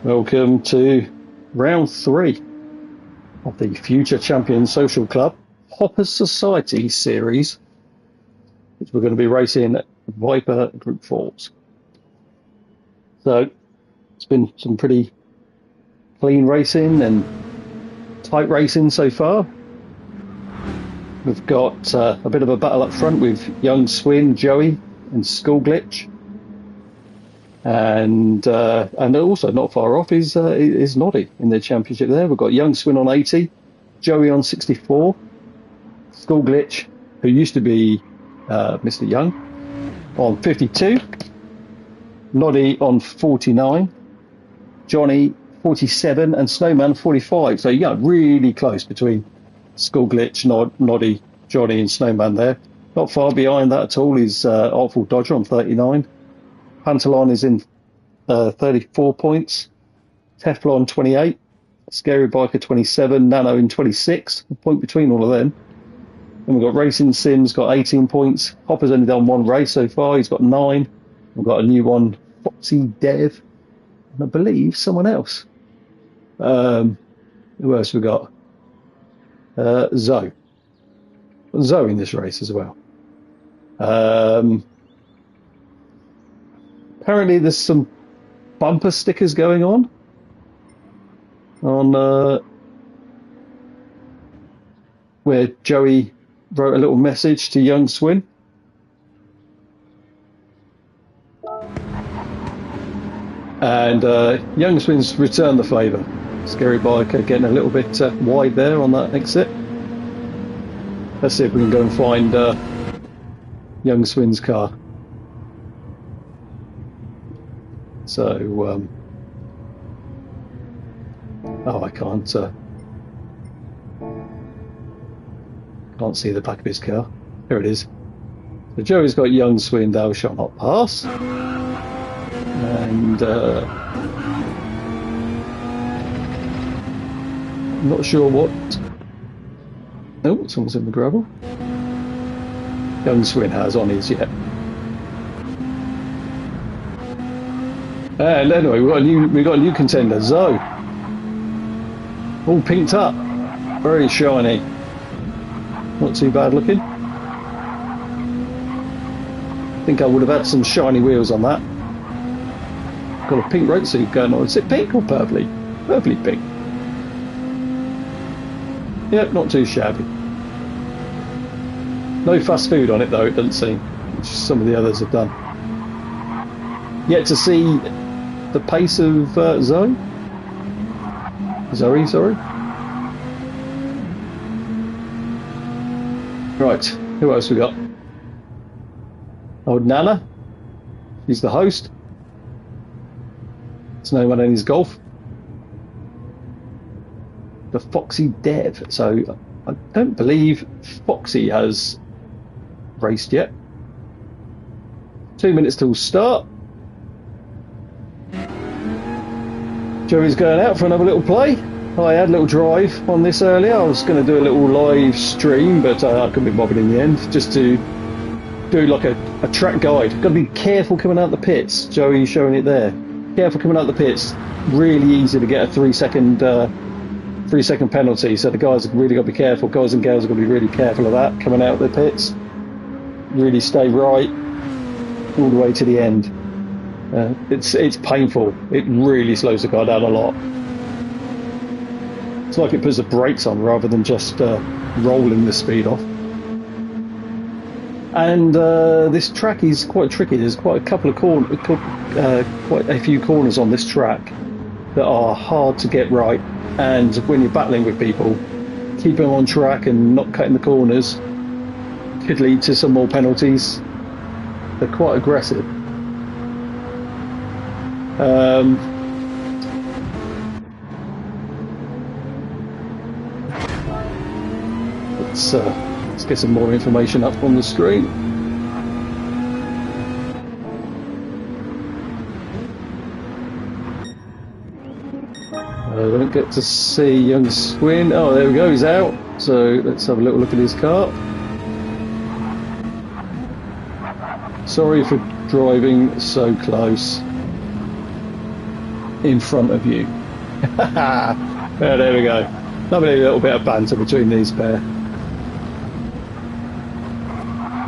Welcome to round 3 of the Future Champion Social Club Hoppers Society series, which we're going to be racing Viper Group 4s. So it's been some pretty clean racing and tight racing so far. We've got a bit of a battle up front with Youngswin, Joey and SkullGlitch. And also not far off is Noddy in the championship there. We've got Youngswin on 80, Joey on 64, SkullGlitch, who used to be Mr. Young, on 52, Noddy on 49, Johnny 47, and Snowman 45. So yeah, really close between SkullGlitch, Noddy, Johnny, and Snowman there. Not far behind that at all is Artful Dodger on 39. Pantalonuk is in 34 points, Teflon 28, ScaryBiker 27, Nano in 26, a point between all of them. And we've got RacingSim's got 18 points, Hopper's only done one race so far, he's got 9. We've got a new one, FroxyDev, and I believe someone else. Who else we got? Zoe in this race as well. Apparently there's some bumper stickers going on where Joey wrote a little message to Youngswin. And Youngswin's returned the favour. ScaryBiker getting a little bit wide there on that exit. Let's see if we can go and find Youngswin's car. So, I can't see the back of his car. Here it is. So Joey's got Youngswin, thou shalt not pass. And I'm not sure what. Oh, someone's in the gravel. Youngswin has on his yet. And anyway, we got a new contender, Zoe. All pinked up, very shiny. Not too bad looking. I think I would have had some shiny wheels on that. Got a pink race suit going on. Is it pink or purpley? Purpley pink. Yep, not too shabby. No fast food on it though, it doesn't seem, which some of the others have done. Yet to see the pace of Zoe, sorry. Right, who else we got? Old Nana, he's the host. Snowman and his golf. The FroxyDev. So I don't believe Foxy has raced yet. 2 minutes till start. Joey's going out for another little play. I had a little drive on this earlier. I was going to do a little live stream, but I couldn't be bothered in the end. Just to do like a track guide. Got to be careful coming out the pits. Joey's showing it there. Careful coming out the pits. Really easy to get a 3 second penalty. So the guys have really got to be careful. Guys and girls have got to be really careful of that coming out of the pits. Really stay right all the way to the end. It's painful. It really slows the car down a lot. It's like it puts the brakes on rather than just rolling the speed off. And this track is quite tricky. There's quite a few corners on this track that are hard to get right. And when you're battling with people, keeping them on track and not cutting the corners could lead to some more penalties. They're quite aggressive. Let's get some more information up on the screen. I don't get to see Youngswin. Oh, there we go, he's out. So let's have a little look at his car. Sorry for driving so close. in front of you. Yeah, there we go. Lovely little bit of banter between these pair.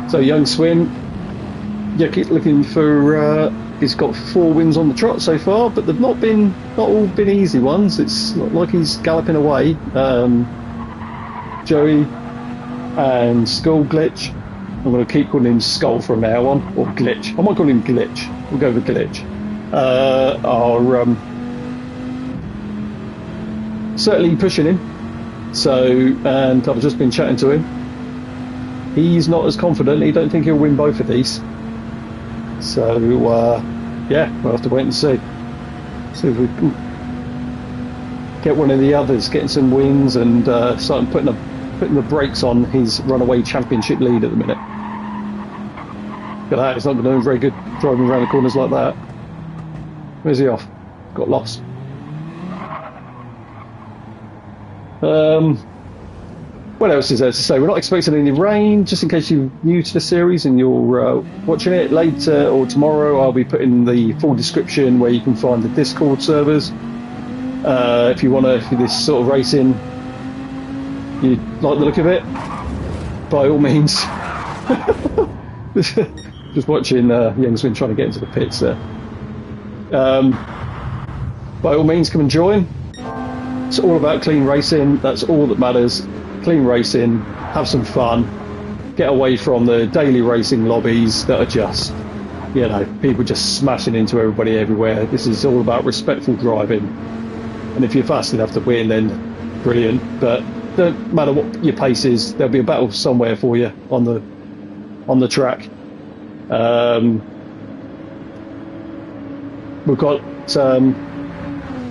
So Youngswin, yeah, keep looking for. He's got 4 wins on the trot so far, but they've not all been easy ones. It's not like he's galloping away. Joey and SkullGlitch. I'm going to keep calling him Skull from now on, or Glitch. I might call him Glitch. We'll go with Glitch. Are certainly pushing him. So, and I've just been chatting to him. He's not as confident. He don't think he'll win both of these. So, yeah, we'll have to wait and see. See if we can get one of the others, getting some wins and starting putting the brakes on his runaway championship lead at the minute. Look at that, he's not been doing very good driving around the corners like that. Where's he off? Got lost. What else is there to say? We're not expecting any rain, just in case you're new to the series and you're watching it. Later or tomorrow I'll be putting the full description where you can find the Discord servers. If you want to, for this sort of racing, you like the look of it, by all means. Just watching Youngswin trying to get into the pits there. By all means, come and join. It's all about clean racing. That's all that matters. Clean racing, have some fun, get away from the daily racing lobbies that are just, you know, people just smashing into everybody everywhere. This is all about respectful driving, and if you're fast enough to win, then brilliant, but don't matter what your pace is, there'll be a battle somewhere for you on the track. We've got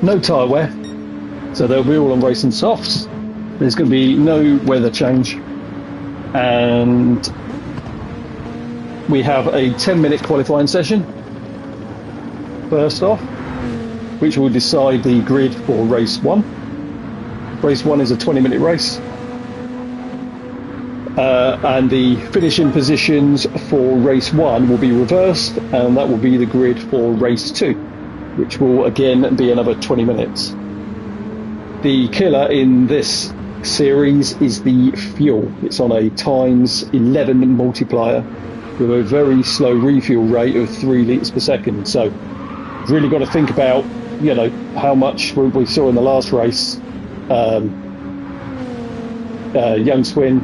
no tyre wear, so they'll be all on racing softs. There's going to be no weather change, and we have a 10-minute qualifying session first off, which will decide the grid for race 1. Race 1 is a 20-minute race, and the finishing positions for race 1 will be reversed, and that will be the grid for race 2, which will again be another 20 minutes. The killer in this series is the fuel. It's on a ×11 multiplier with a very slow refuel rate of 3 litres per second. So really got to think about, you know, how much we saw in the last race. Youngswin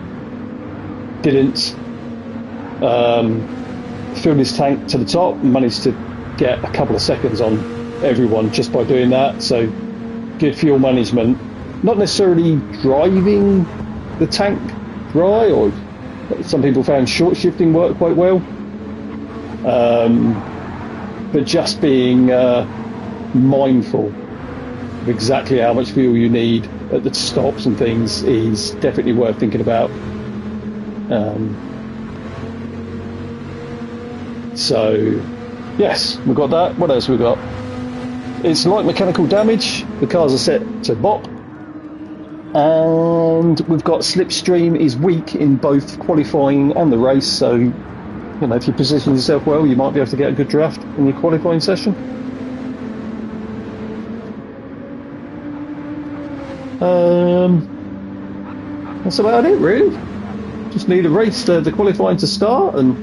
didn't fill his tank to the top and managed to get a couple of seconds on everyone just by doing that. So good fuel management. Not necessarily driving the tank dry, or some people found short shifting work quite well, but just being mindful of exactly how much fuel you need at the stops and things is definitely worth thinking about. So yes, we've got that. What else have we got? It's light mechanical damage. The cars are set to bop. And we've got slipstream is weak in both qualifying and the race, so you know, if you position yourself well, you might be able to get a good draft in your qualifying session. That's about it, really. Just need a race, the qualifying to start, and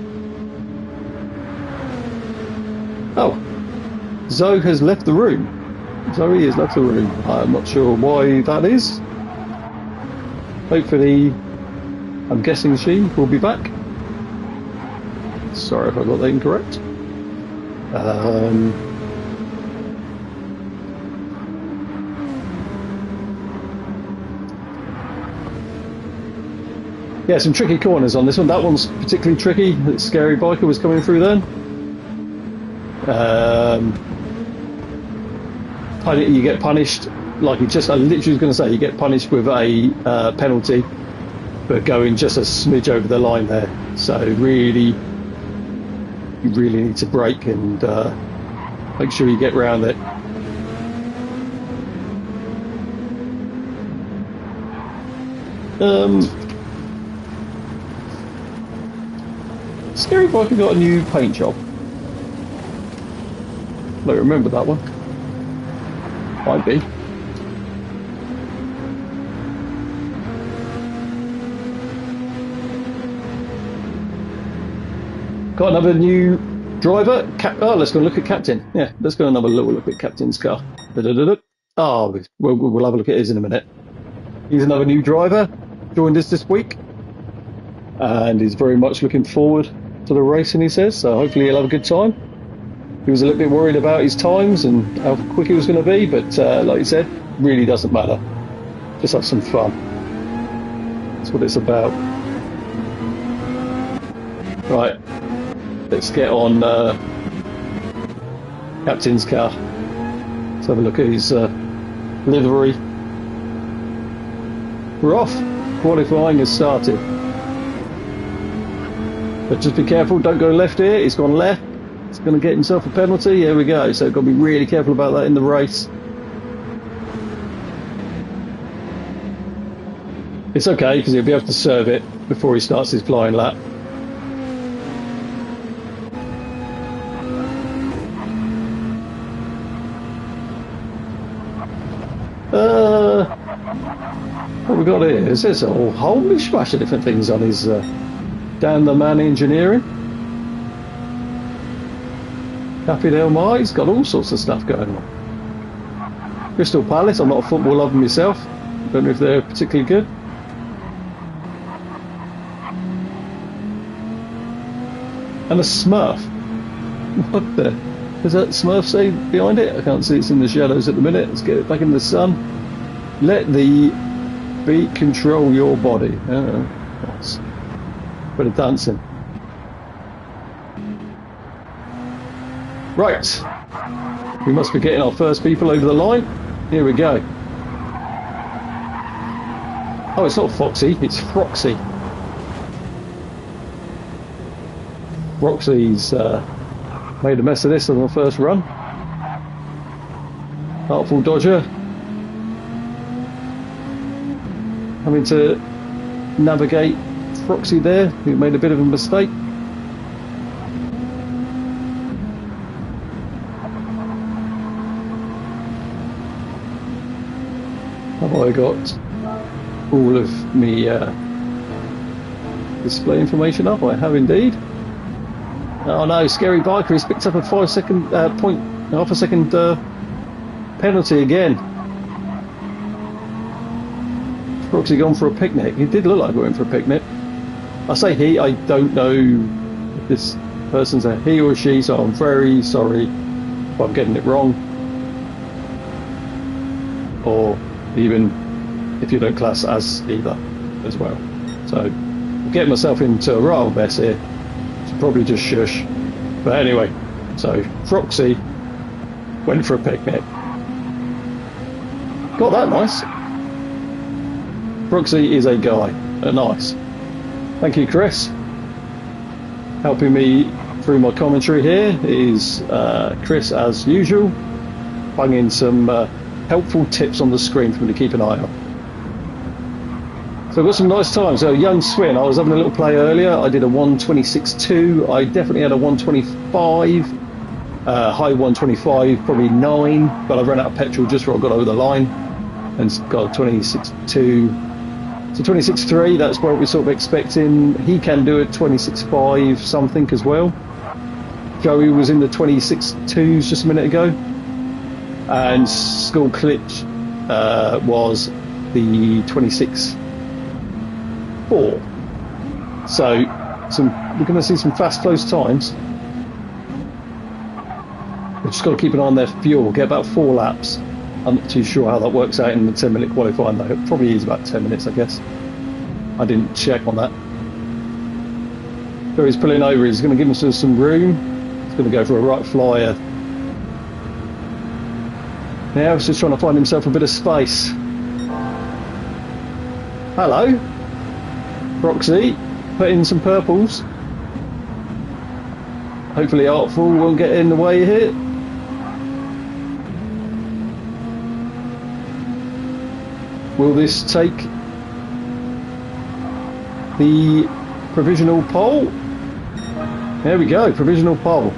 oh, Zoe has left the room. Zoe has left the room. I'm not sure why that is. Hopefully, I'm guessing she will be back. Sorry if I got that incorrect. Yeah, some tricky corners on this one. That one's particularly tricky. ScaryBiker was coming through then. You get punished. Like I literally was going to say, you get punished with a penalty for going just a smidge over the line there. So really, you really need to brake and make sure you get round it. ScaryBiker got a new paint job. I don't remember that one. Might be. Got another new driver. Oh, let's go look at Captain. Yeah, let's go and have a little look at Captain's car. Oh, we'll have a look at his in a minute. He's another new driver. Joined us this week. And he's very much looking forward to the racing, he says. So hopefully he'll have a good time. He was a little bit worried about his times and how quick he was going to be. But like he said, really doesn't matter. Just have some fun. That's what it's about. Right. Let's get on Captain's car. Let's have a look at his livery. We're off. Qualifying has started. But just be careful, don't go left here. He's gone left. He's going to get himself a penalty. Here we go. So got to be really careful about that in the race. It's okay because he'll be able to serve it before he starts his flying lap. What we got here? Is this a whole mishmash of different things on his down the man engineering? Captin, he's got all sorts of stuff going on. Crystal Palace, I'm not a football lover myself. Don't know if they're particularly good. And a Smurf. What the? Does that Smurf say behind it? I can't see, it's in the shadows at the minute. Let's get it back in the sun. Let the beat control your body. Nice. Bit of dancing. Right. We must be getting our first people over the line. Here we go. Oh, it's not Foxy, it's Froxy. Froxy's made a mess of this on the first run. Artful Dodger having to navigate Froxy there, who made a bit of a mistake. Have I got all of me display information up? I have indeed. Oh no, ScaryBiker has picked up a 5 second half a second penalty again. Froxy gone for a picnic. He did look like going for a picnic. I say he, I don't know if this person's a he or a she, so I'm very sorry if I'm getting it wrong. Or even if you don't class as either as well. So I'm getting myself into a rather mess here. Should probably just shush. But anyway, so Froxy went for a picnic. Got that nice. Froxy is a guy. Nice. Thank you, Chris. Helping me through my commentary here is Chris, as usual, banging some helpful tips on the screen for me to keep an eye on. So I've got some nice times. So Youngswin, I was having a little play earlier. I did a 1:26.2. I definitely had a 1:25, high 1:25, probably 9, but I ran out of petrol just before I got over the line and got a 26.2. So 26.3, that's what we're sort of expecting. He can do a 26.5 something as well. Joey was in the 26.2s just a minute ago. And SkullGlitch was the 26.4. So we're going to see some fast, close times. We've just got to keep an eye on their fuel, get about 4 laps. I'm not too sure how that works out in the 10-minute qualifying though. It probably is about 10 minutes, I guess. I didn't check on that. So he's pulling over, he's going to give himself some room. He's going to go for a right flyer. Now he's just trying to find himself a bit of space. Hello. Froxy, put in some purples. Hopefully Artful won't get in the way here. Will this take the provisional pole? There we go, provisional pole.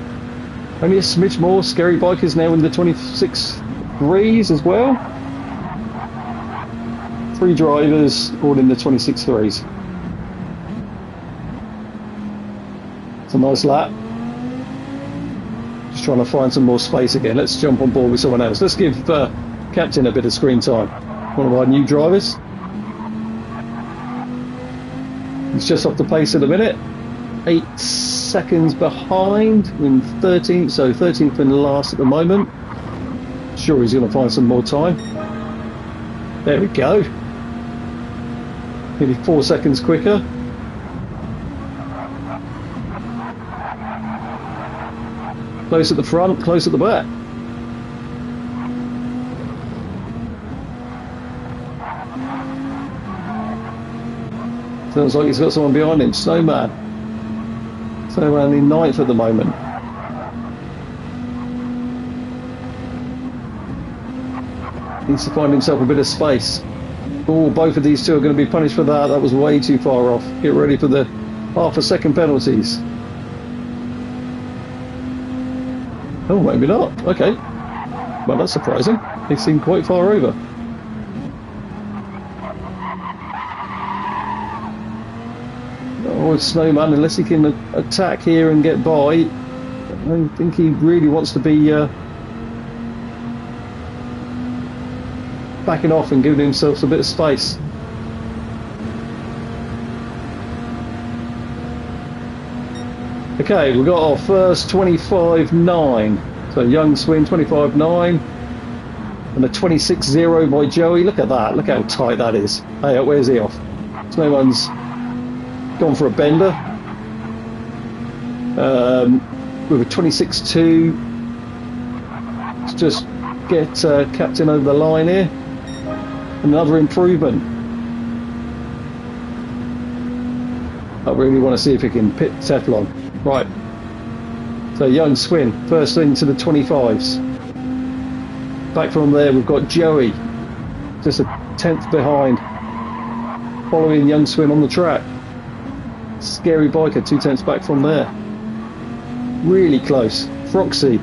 Only a smidge more. ScaryBiker is now in the 26 26.3s as well. 3 drivers, all in the 26.3s. It's a nice lap. Just trying to find some more space again. Let's jump on board with someone else. Let's give Captain a bit of screen time. One of our new drivers. He's just off the pace at the minute. 8 seconds behind in 13th, so 13th and last at the moment. Sure, he's going to find some more time. There we go. Nearly 4 seconds quicker. Close at the front, close at the back. Sounds like he's got someone behind him. Snowman. Snowman in 9th at the moment. Needs to find himself a bit of space. Oh, both of these two are going to be punished for that. That was way too far off. Get ready for the half a second penalties. Oh, maybe not. Okay. Well, that's surprising. They seem quite far over. Oh, Snowman, unless he can attack here and get by, I don't think he really wants to be backing off and giving himself a bit of space. Okay, we've got our first 25.9. So Youngswin 25.9 and a 26.0 by Joey. Look at that. Look how tight that is. Hey, where's he off? Snowman's gone for a bender. With a 26.2. Let's just get Captain over the line here. Another improvement. I really want to see if he can pit Teflon. Right. So Youngswin, first into the 25s. Back from there we've got Joey, just a 10th behind. Following Youngswin on the track. ScaryBiker, 2 tenths back from there. Really close. Froxy,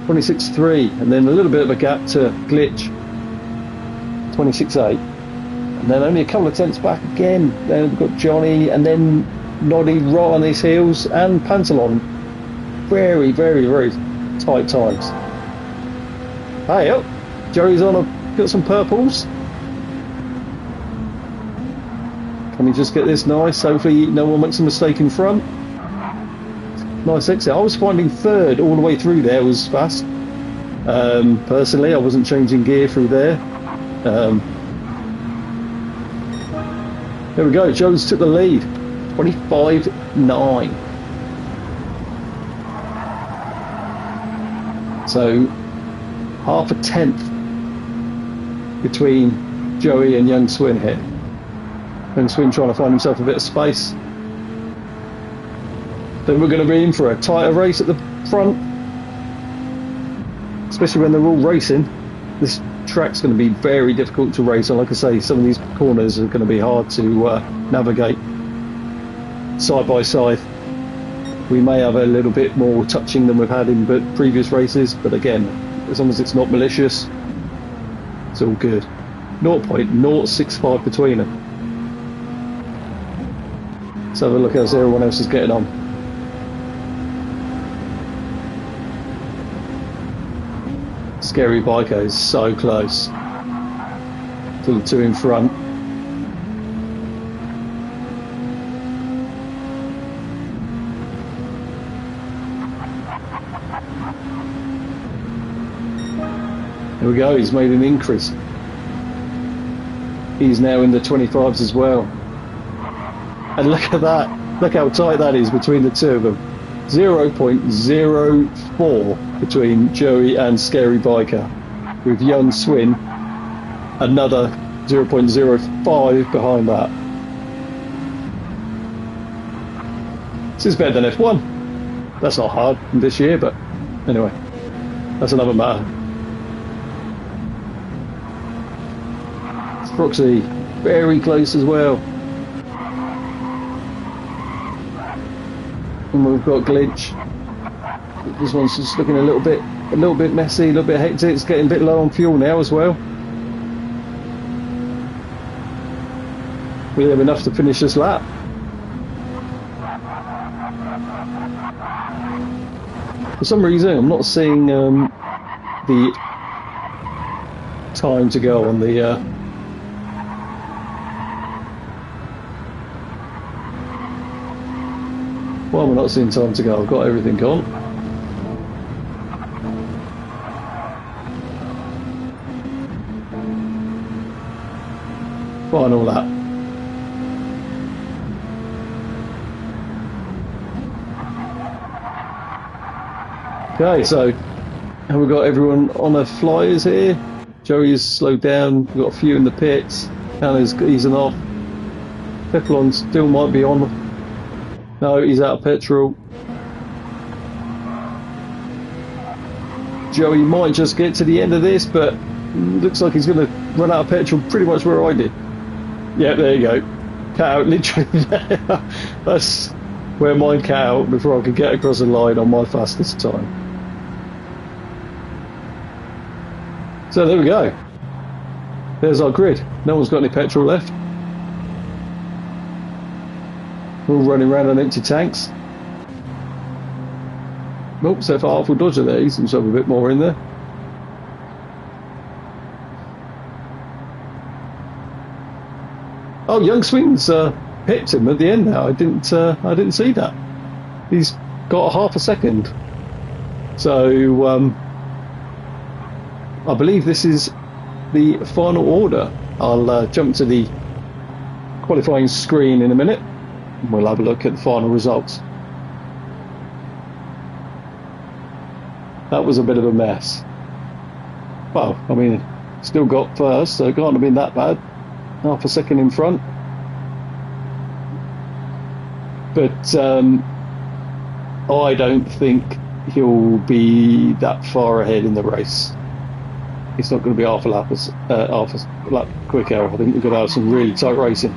26.3, and then a little bit of a gap to Glitch, 26.8. And then only a couple of tenths back again. Then we've got Johnny, and then Noddy right on his heels, and Pantalonuk. Very, very, very tight times. Hey, oh, Joey's on got some purples. Can we just get this nice? Hopefully no one makes a mistake in front. Nice exit. I was finding third all the way through there was fast. Personally, I wasn't changing gear through there. There we go. Jones took the lead. 25.9. So half a tenth between Joey and Youngswin here. Youngswin trying to find himself a bit of space. Then we're going to be in for a tighter race at the front, especially when they're all racing. This track's going to be very difficult to race on. Like I say, some of these corners are going to be hard to navigate side by side. We may have a little bit more touching than we've had in previous races, but again, as long as it's not malicious, it's all good. 0.065 between them. Let's have a look as everyone else is getting on. ScaryBiker is so close to the two in front. There we go, he's made an increase. He's now in the 25s as well. And look at that, look how tight that is between the two of them. 0.04 between Joey and ScaryBiker, with Youngswin another 0.05 behind that. This is better than F1. That's not hard this year, but anyway, that's another matter. Froxy very close as well. And we've got Glitch. This one's just looking a little bit a little bit messy, a little bit hectic. It's getting a bit low on fuel now as well. We have enough to finish this lap. For some reason, I'm not seeing the time to go on the. Well, we're not seeing time to go. I've got everything on. Final lap. Okay, so have we got everyone on their flyers here? Joey is slowed down. We've got a few in the pits. Hannah's easing off. Teflon still might be on. No, he's out of petrol. Joey might just get to the end of this, but looks like he's going to run out of petrol pretty much where I did. Yeah, there you go. Cut out literally there. That's where mine cut out before I could get across the line on my fastest time. So there we go. There's our grid. No one's got any petrol left. We're all running around on empty tanks. Oh, so for Artful Dodger there, he seems to have a bit more in there. Oh, Youngswin's pipped him at the end now. I didn't see that. He's got half a second. So I believe this is the final order. I'll jump to the qualifying screen in a minute and we'll have a look at the final results. That was a bit of a mess. Well, I mean, still got first, so it can't have been that bad. Half a second in front. But I don't think he'll be that far ahead in the race. It's not going to be half a lap quicker. I think we're going to have some really tight racing.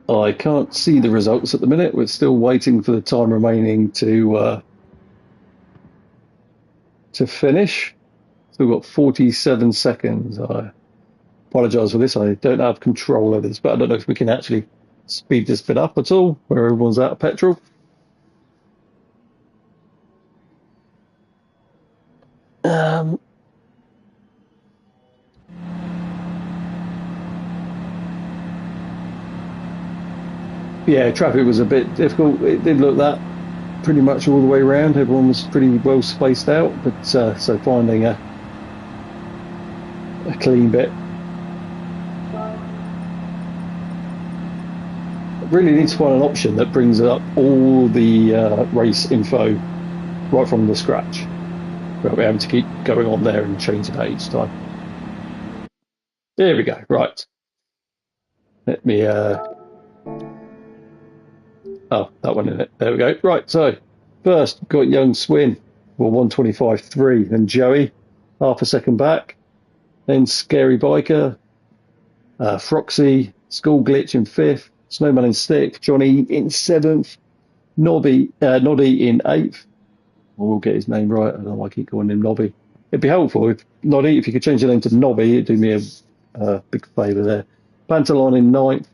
I can't see the results at the minute. We're still waiting for the time remaining to finish. Still got 47 seconds. I apologise for this. I don't have control of this, but I don't know if we can actually speed this bit up at all, where everyone's out of petrol. Yeah, traffic was a bit difficult. It did look that pretty much all the way around. Everyone was pretty well spaced out, but so finding a clean bit. Really need to find an option that brings up all the race info right from the scratch. We'll be able to keep going on there and changing that each time. There we go. Right. Let me. Oh, that one in it. There we go. Right. So first got Youngswin, well 1:25.3, then Joey, half a second back. Then ScaryBiker, Froxy, SkullGlitch in 5th. Snowman in 6th, Johnny in 7th, Noddy in 8th. We'll get his name right. I don't know why I keep calling him Nobby. It'd be helpful if Noddy, if you could change your name to Nobby, it'd do me a big favour there. Pantalonuk in 9th,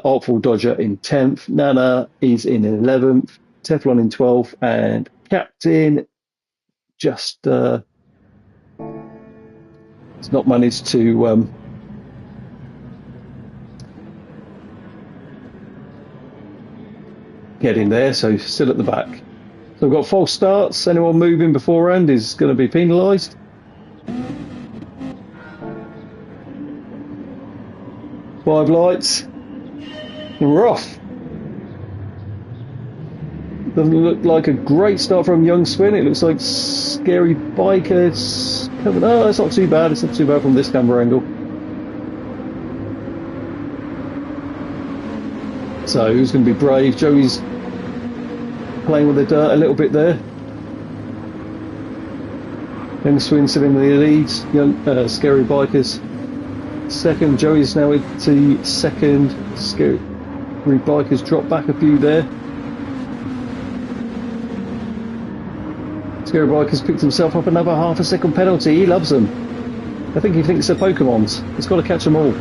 Artful Dodger in 10th, Nana is in 11th, Teflon in 12th, and Captin just has not managed to get in there, so still at the back. So we've got false starts. Anyone moving beforehand is going to be penalised. Five lights, and we're off. Doesn't look like a great start from Youngswin. It looks like ScaryBiker's coming. Oh, it's not too bad. It's not too bad from this camera angle. So who's going to be brave? Joey's playing with the dirt a little bit there. Youngswin still in the leads. ScaryBiker's second. Joey's now into second. ScaryBiker's dropped back a few there. ScaryBiker's picked himself up another half a second penalty. He loves them. I think he thinks they're Pokemons. He's got to catch them all.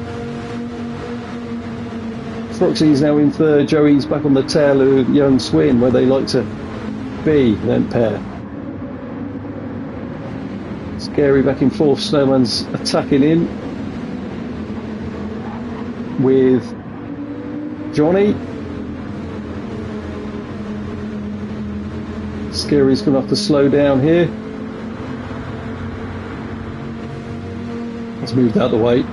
Froxy's now in third. Joey's back on the tail of Youngswin, where they like to be, then pair. Scary back in fourth. Snowman's attacking in with Johnny. Scary's going to have to slow down here. Let's move out of the way.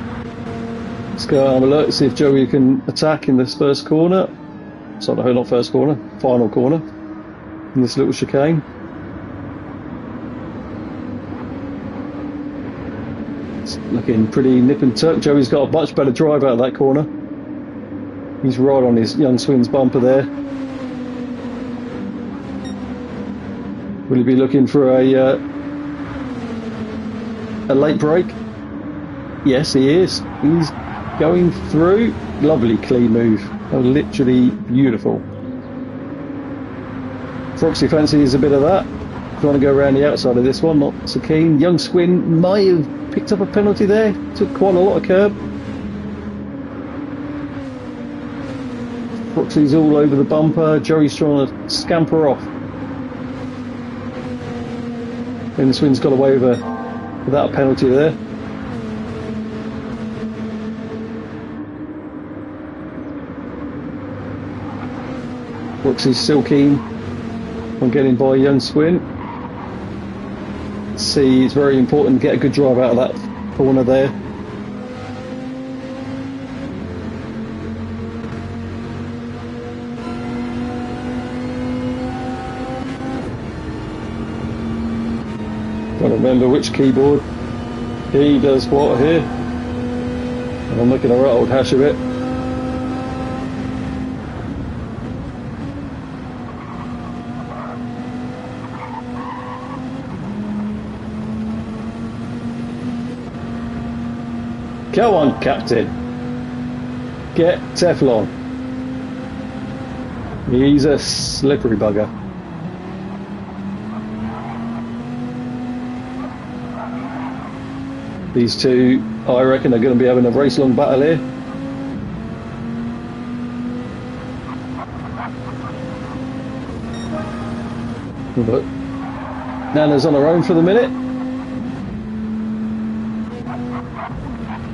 Let's go arm alert, see if Joey can attack in this first corner. Sorry, no, not first corner, final corner. In this little chicane. It's looking pretty nip and tuck. Joey's got a much better drive out of that corner. He's right on his Youngswin's bumper there. Will he be looking for a late break? Yes, he is. He's going through. Lovely clean move. Oh, literally beautiful. Froxy fancies a bit of that. Trying to go around the outside of this one, not so keen. Youngswin may have picked up a penalty there. Took quite a lot of curb. Froxy's all over the bumper. Joey's trying to scamper off. Youngswin's got away with without a penalty there. Froxy's still keen on getting by Youngswin. See, it's very important to get a good drive out of that corner there. Got to remember which keyboard. He does what here. And I'm making a right old hash of it. Go on, Captain. Get Teflon. He's a slippery bugger. These two, I reckon, are going to be having a race-long battle here. But Nana's on her own for the minute.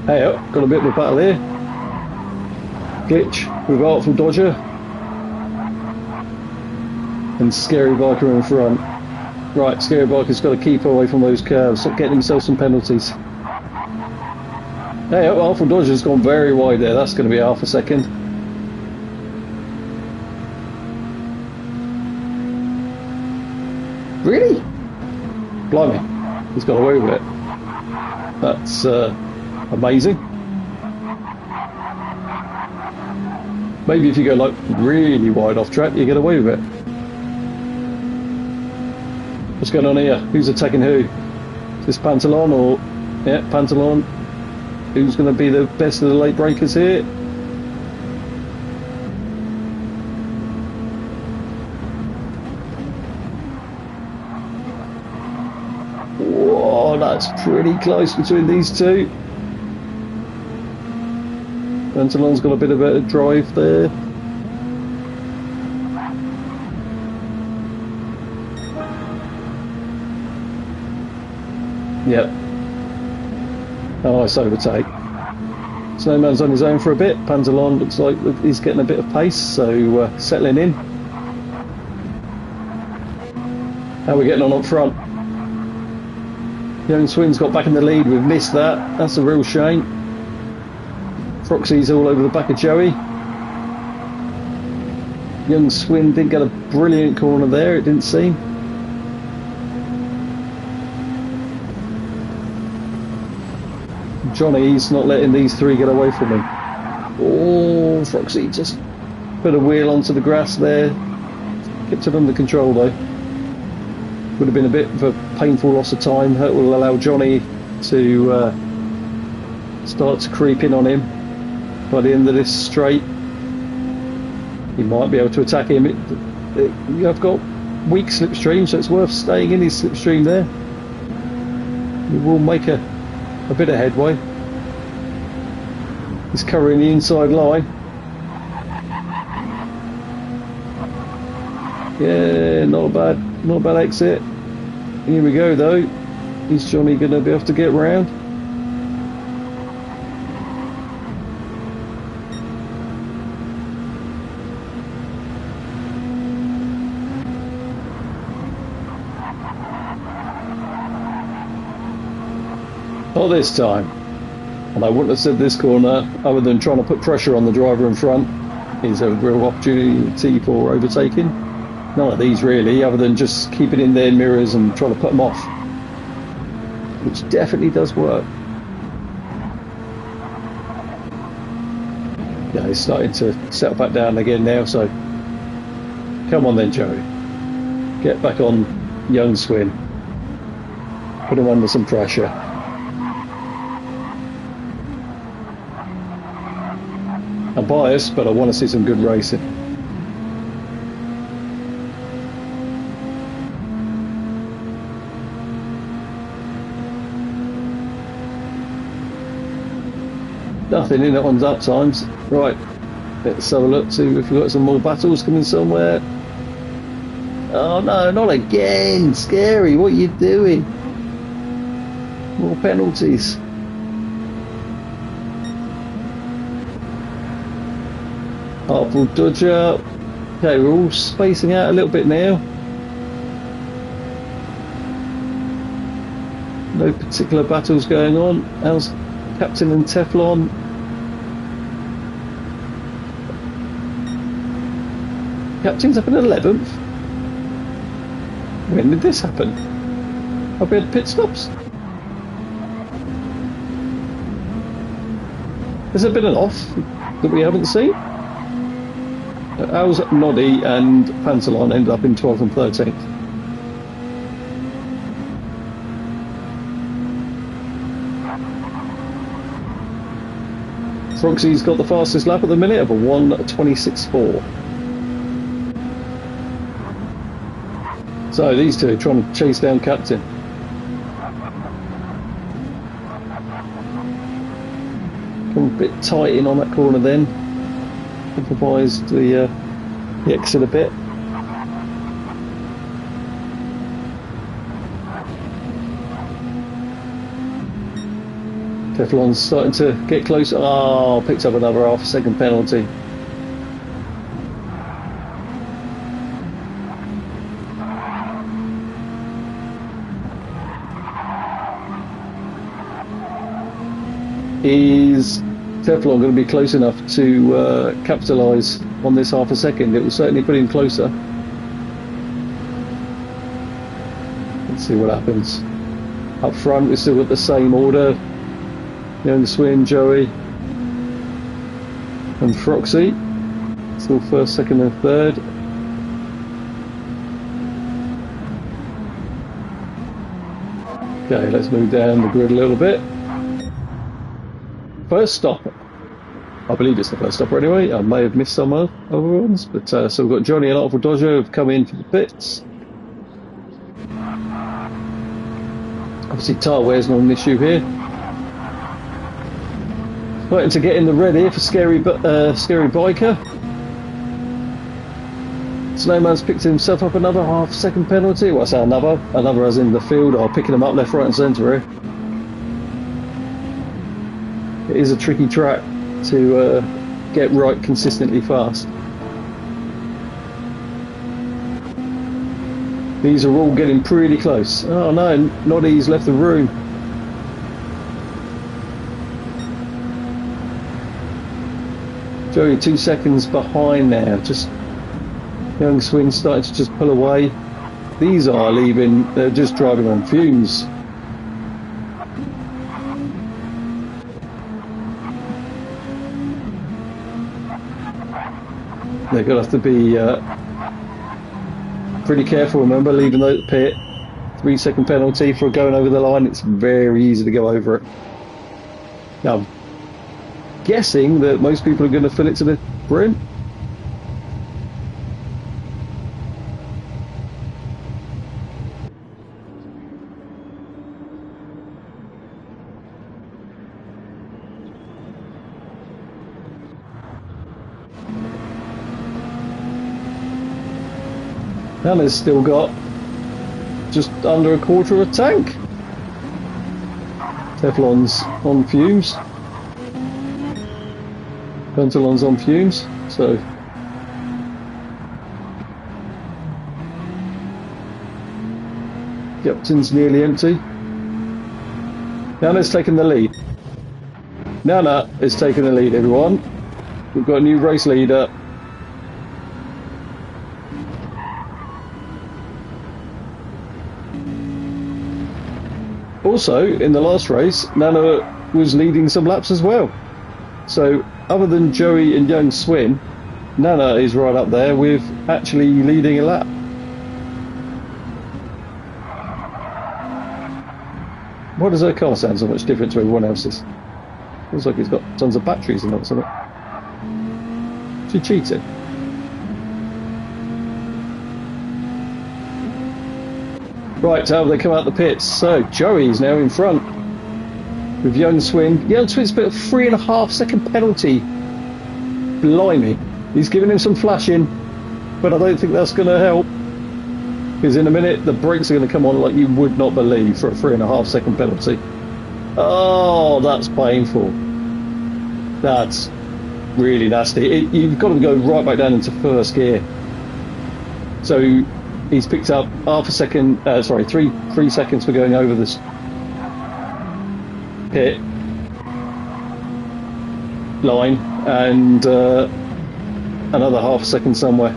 Hey, got a bit of a battle here. Glitch with Artful Dodger. And ScaryBiker in front. Right, ScaryBiker's got to keep away from those curves, stop getting himself some penalties. Hey, Artful Dodger's gone very wide there, that's going to be half a second. Really? Blimey, he's got away with it. That's amazing. Maybe if you go like really wide off track, you get away with it. What's going on here? Who's attacking who? Is this Pantalon or... yeah, Pantalon. Who's going to be the best of the late breakers here? Whoa, that's pretty close between these two. Pantalon's got a bit of a drive there. Yep. A nice overtake. Snowman's on his own for a bit. Pantalon looks like he's getting a bit of pace, so settling in. How are we getting on up front? Youngswin's got back in the lead. We've missed that. That's a real shame. Froxy's all over the back of Joey. Youngswin didn't get a brilliant corner there, it didn't seem. Johnny's not letting these three get away from him. Oh, Froxy just put a wheel onto the grass there. Kept it under control though. Would have been a bit of a painful loss of time. That will allow Johnny to start to creep in on him by the end of this straight. You might be able to attack him. I've got weak slipstream, so it's worth staying in his slipstream there. You will make a bit of headway. He's covering the inside line. Yeah, not a bad exit. Here we go though. Is Johnny going to be able to get round? Not this time. And I wouldn't have said this corner other than trying to put pressure on the driver in front is a real opportunity for overtaking. None of these really, other than just keeping in their mirrors and trying to put them off, which definitely does work. Yeah, he's starting to settle back down again now, so come on then, Joey. Get back on Youngswin. Put him under some pressure. I'm biased, but I want to see some good racing. Nothing in it on up times. Right, let's have a look, see if we've got some more battles coming somewhere. Oh no, not again! Scary, what are you doing? More penalties. Artful Dodger. Okay, we're all spacing out a little bit now. No particular battles going on. How's Captin and Teflon? Captain's up in 11th. When did this happen? Have we had pit stops? Has there been an off that we haven't seen? How's Noddy and Pantalonuk ended up in 12th and 13th? Froxy's got the fastest lap at the minute of a 1:26.4. So these two are trying to chase down Captin. Come a bit tight in on that corner then. Compromised the exit a bit. Teflon's starting to get closer. Oh, picked up another half-second penalty. Is Teflon going to be close enough to capitalise on this half a second? It will certainly put him closer. Let's see what happens. Up front, we've still got the same order. Youngswin, Joey and Froxy. Still first, second and third. Okay, let's move down the grid a little bit. First stop. I believe it's the first stopper anyway. I may have missed some other ones, but so we've got Johnny and Artful Dodger who've come in for the pits. Obviously tyre wear's not an issue here. Waiting to get in the red here for ScaryBiker. Snowman's picked himself up another half-second penalty. Well, I say another as in the field, or picking him up left, right and centre here. It is a tricky track to get right consistently fast. These are all getting pretty close. Oh no, Noddy's left the room. Joey 2 seconds behind now. Just Youngswin starting to just pull away. These are leaving, they're just driving on fumes. They're going to have to be pretty careful, remember, leaving the pit. 3 second penalty for going over the line. It's very easy to go over it. Now, guessing that most people are going to fill it to the brim. And it's still got just under a quarter of a tank. Teflon's on fumes. Pantalon's on fumes, so Captin's nearly empty. Nana's taking the lead. Nana is taking the lead, everyone. We've got a new race leader. Also, in the last race, Nana was leading some laps as well. So, other than Joey and Youngswin, Nana is right up there with actually leading a lap. Why does her car sound so much different to everyone else's? Feels like it's got tons of batteries in it or something. She cheated. Right, how have they come out the pits? So, Joey's now in front with Youngswin. Youngswin's put a 3.5 second penalty. Blimey. He's giving him some flashing, but I don't think that's going to help. Because in a minute, the brakes are going to come on like you would not believe for a 3.5 second penalty. Oh, that's painful. That's really nasty. You've got to go right back down into first gear. So, he's picked up half a second, three seconds for going over this pit line, and another half a second somewhere.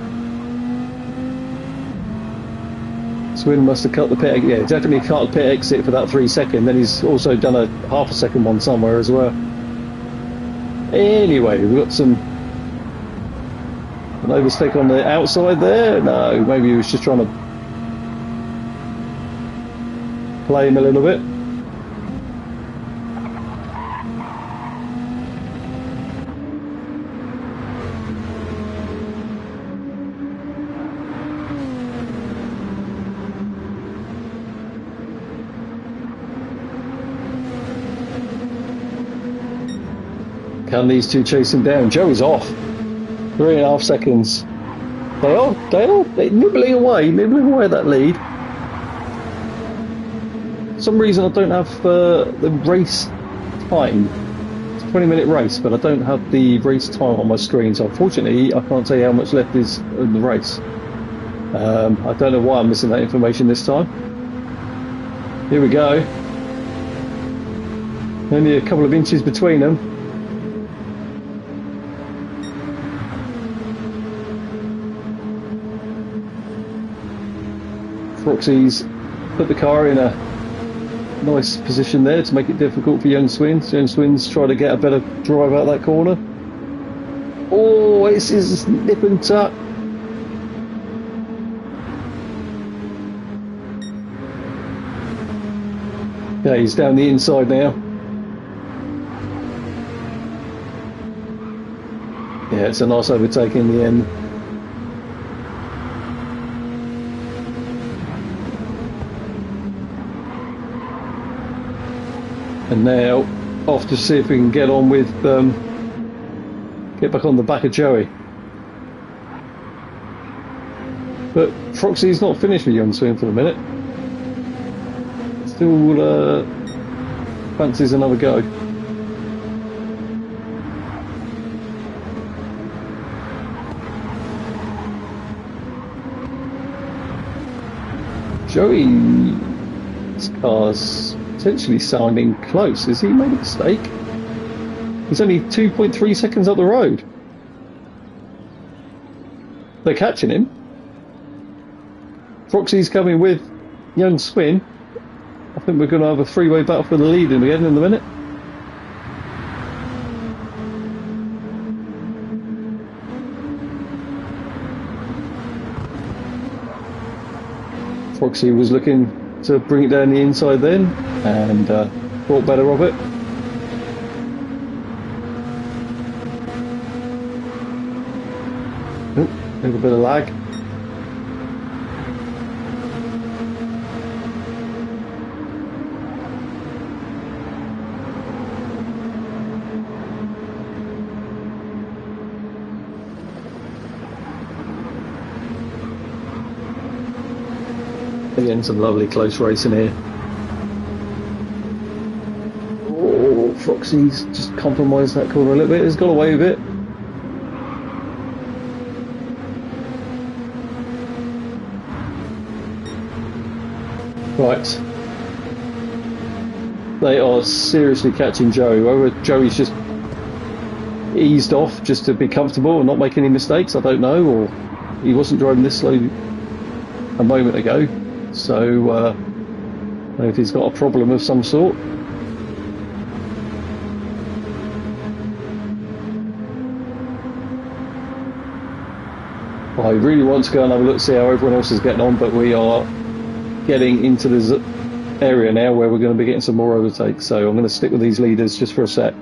Swin must have cut the pit, yeah, definitely cut the pit exit for that 3 seconds, then he's also done a half a second one somewhere as well. Anyway, we've got some an overstake on the outside there. No, maybe he was just trying to play him a little bit. Can these two chase him down? Joey's off. 3.5 seconds. They're nibbling away at that lead. For some reason I don't have the race time. It's a 20-minute race, but I don't have the race time on my screen, so unfortunately I can't tell you how much left is in the race. I don't know why I'm missing that information this time. Here we go. Only a couple of inches between them. Froxy's put the car in a nice position there to make it difficult for Youngswin. Youngswin's trying to get a better drive out that corner. Oh, this is nip and tuck. Yeah, he's down the inside now. Yeah, it's a nice overtake in the end. And now, off to see if we can get on with, get back on the back of Joey. But Froxy's not finished with Youngswin for the minute. Still fancies another go. Joey's car's potentially sounding close. Has he made a mistake? He's only 2.3 seconds up the road. They're catching him. Froxy's coming with Youngswin. I think we're going to have a three-way battle for the lead again in a minute. Froxy was looking to bring it down the inside then, and thought better of it. Oop, a little bit of lag. Again, some lovely close racing here. Oh, Froxy's just compromised that corner a little bit. He's got away with it. Right. They are seriously catching Joey. Whether Joey's just eased off just to be comfortable and not make any mistakes, I don't know, or he wasn't driving this slow a moment ago. So, I don't know if he's got a problem of some sort. I really want to go and have a look, see how everyone else is getting on, but we are getting into this area now where we're going to be getting some more overtakes. So I'm going to stick with these leaders just for a sec.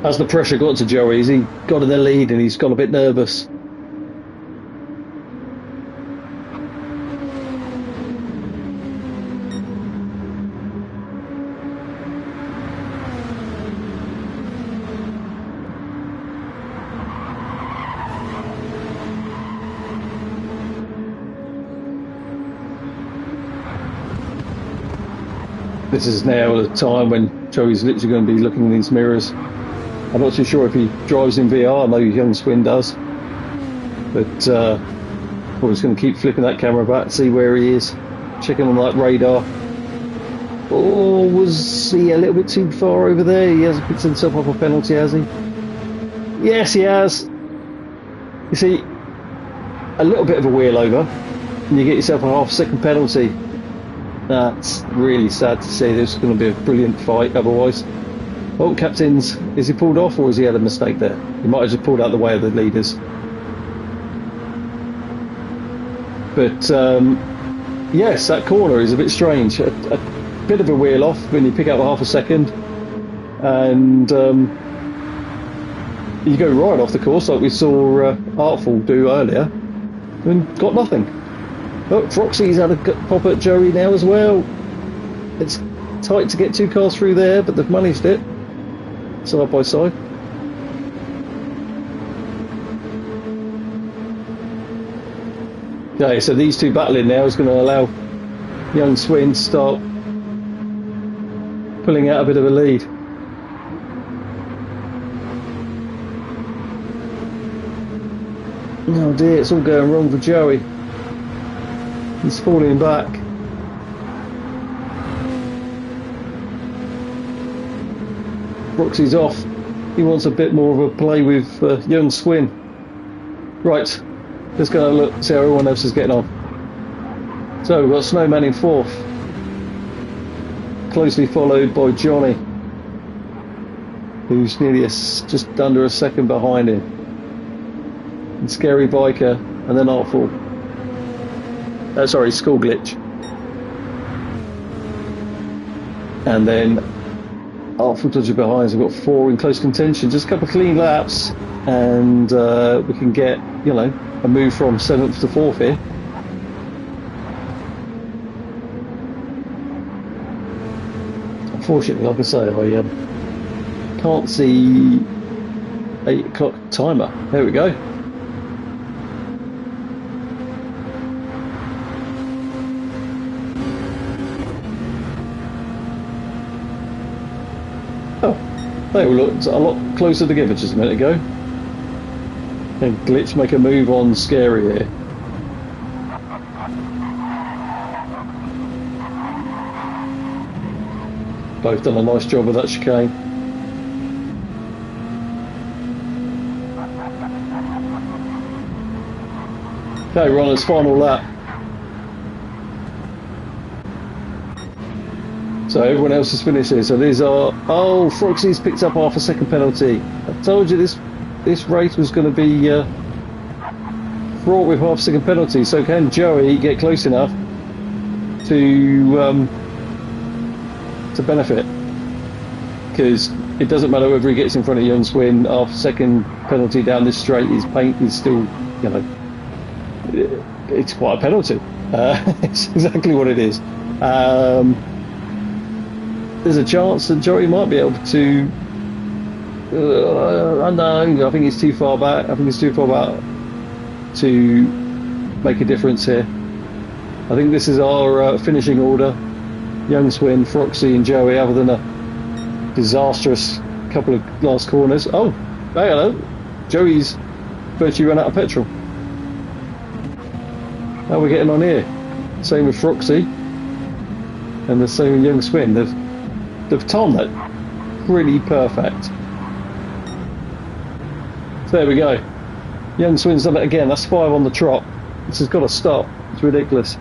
As the pressure got to Joey, he got in the lead and he's got a bit nervous. This is now the time when Joey's literally going to be looking in these mirrors. I'm not too sure if he drives in VR. I know Youngswin does, but we're just going to keep flipping that camera back, see where he is, checking on that radar. Oh, was he a little bit too far over there? He hasn't picked himself up a penalty, has he? Yes, he has. You see, a little bit of a wheel over, and you get yourself a half-second penalty. That's really sad to see. This is going to be a brilliant fight otherwise. Oh, Captain's, is he pulled off or has he had a mistake there? He might have just pulled out the way of the leaders. But yes, that corner is a bit strange. A bit of a wheel off when you pick up a half a second, and you go right off the course like we saw Artful do earlier, and got nothing. Oh, Froxy's had a pop at Joey now as well. It's tight to get two cars through there, but they've managed it. Side by side. Okay, so these two battling now is going to allow Youngswin to start pulling out a bit of a lead. Oh dear, it's all going wrong for Joey. He's falling back. Roxy's off. He wants a bit more of a play with Youngswin. Right, let's go and look, see how everyone else is getting on. So we've got Snowman in fourth, closely followed by Johnny, who's nearly just under a second behind him, and ScaryBiker, and then Artful. Sorry, SkullGlitch, and then Artful Dodger behind us. We've got four in close contention. Just a couple of clean laps, and we can get, you know, a move from 7th to 4th here. Unfortunately, like I say, I can't see 8 o'clock timer. There we go. Oh, they all looked a lot closer together just a minute ago. And Glitch make a move on Scary here. Both done a nice job of that chicane. Okay, we're on his final lap. So everyone else has finished here. So these are... Oh, Froxy's picked up half a second penalty. I told you this race was going to be fraught with half a second penalty. So can Joey get close enough to benefit? because it doesn't matter whether he gets in front of Youngswin after second penalty down this straight. His paint is still, you know, it's quite a penalty. It's exactly what it is. There's a chance that Joey might be able to. I know. I think he's too far back. I think he's too far back to make a difference here. I think this is our finishing order. Youngswin, Froxy and Joey, other than a disastrous couple of last corners. Oh, hey, hello. Joey's virtually run out of petrol. How are we getting on here? Same with Froxy. And the same with Youngswin. They've timed that pretty perfect. So there we go. Youngswin's done it again. That's 5 on the trot. This has got to stop. It's ridiculous.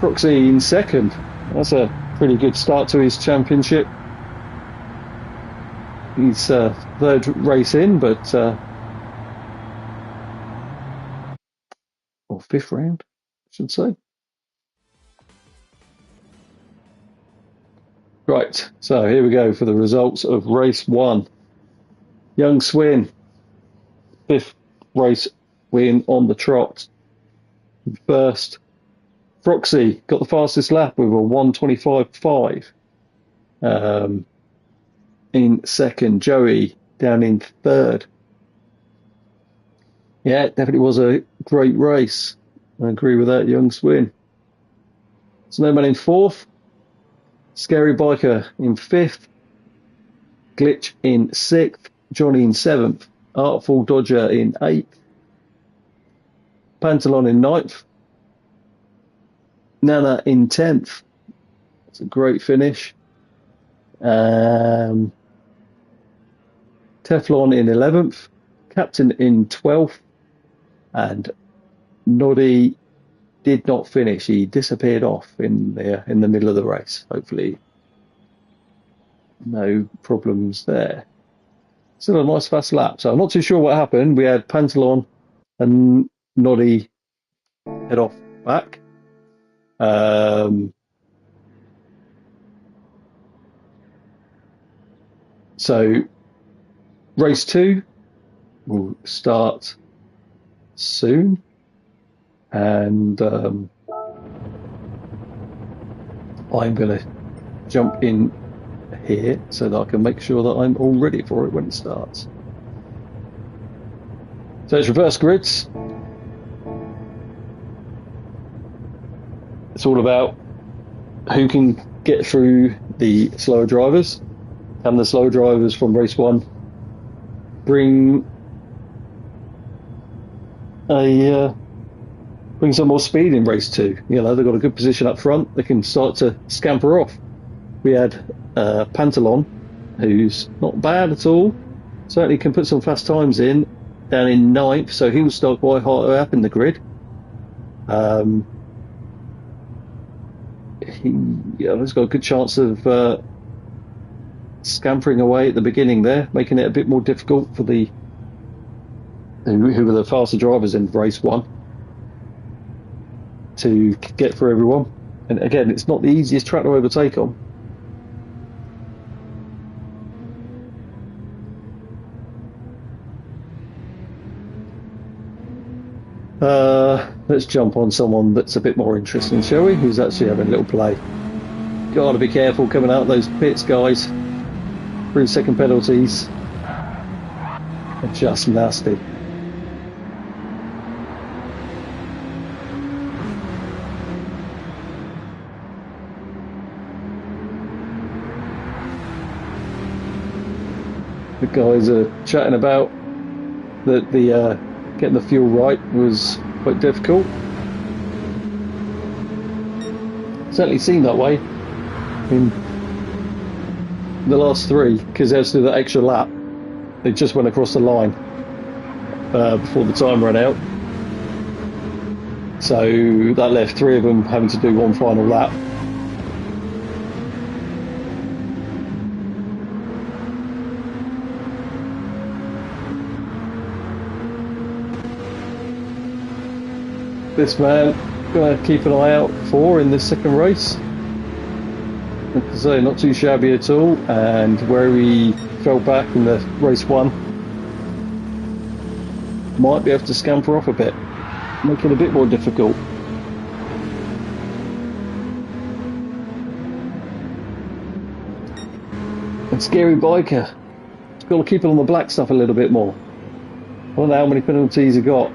Froxy in second. That's a pretty good start to his championship. He's third race in, but or fifth round, I should say. Right, so here we go for the results of race 1. Youngswin, 5th race win on the trot. First, Froxy got the fastest lap with a 1:25.5. In second, Joey down in third. Yeah, it definitely was a great race. I agree with that, Youngswin. Snowman in fourth. ScaryBiker in fifth. Glitch in sixth. Johnny in seventh. Artful Dodger in eighth. Pantalonuk in ninth. Nana in 10th. It's a great finish. Teflon in 11th. Captin in 12th. And Noddy did not finish. He disappeared off in the middle of the race. Hopefully no problems there. Still a nice fast lap. So I'm not too sure what happened. We had Pantalon and Noddy head off back. So race 2 will start soon, and I'm going to jump in here so that I can make sure that I'm all ready for it when it starts. So it's reverse grids. It's all about who can get through the slower drivers, and the slower drivers from race 1 bring some more speed in race 2. You know, they've got a good position up front. They can start to scamper off. We had Pantalon, who's not bad at all. Certainly can put some fast times in, down in 9th, so he'll start quite high up in the grid. He's got a good chance of scampering away at the beginning there, making it a bit more difficult for who were the faster drivers in race 1 to get through everyone. And again, it's not the easiest track to overtake on. Let's jump on someone that's a bit more interesting, shall we? Who's actually having a little play. Gotta be careful coming out of those pits, guys. 3 second penalties are just nasty. The guys are chatting about that getting the fuel right was quite difficult. Certainly seemed that way in the last 3, because they had to do that extra lap. They just went across the line before the time ran out. So that left 3 of them having to do one final lap. This man gonna keep an eye out for in this second race. Like I say, not too shabby at all, and where he fell back in the race one, might be able to scamper off a bit, make it a bit more difficult. And ScaryBiker, got to keep it on the black stuff a little bit more. I don't know how many penalties he got,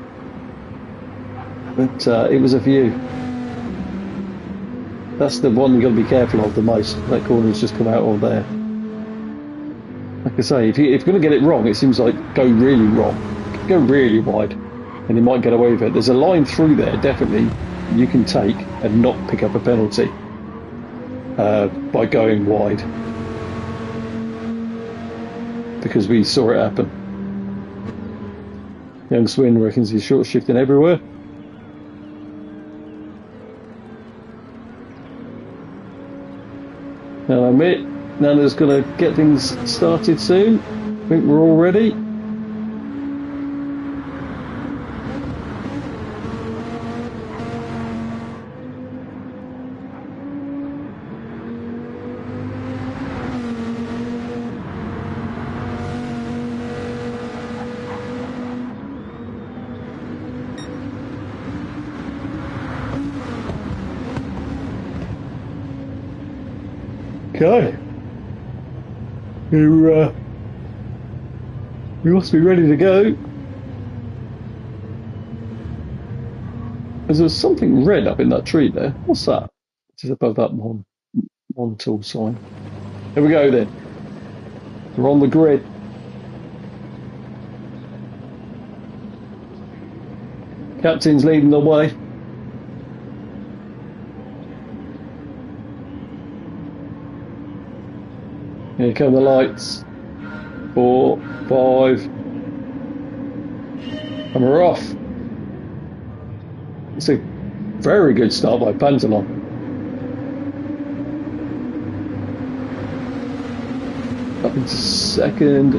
but it was a few. That's the one you've got to be careful of the most. That corner's just come out all there. Like I say, if you're going to get it wrong, it seems like go really wrong. Go really wide, and you might get away with it. There's a line through there, definitely, you can take and not pick up a penalty by going wide. Because we saw it happen. Youngswin reckons he's short shifting everywhere. Now I admit, Nana's going to get things started soon. I think we're all ready. Okay, we must be ready to go. There's something red up in that tree there. What's that? It's above that one tool sign. Here we go then. We're on the grid. Captain's leading the way. Here come the lights. 4, 5, and we're off. It's a very good start by Pantalonuk. Up into second.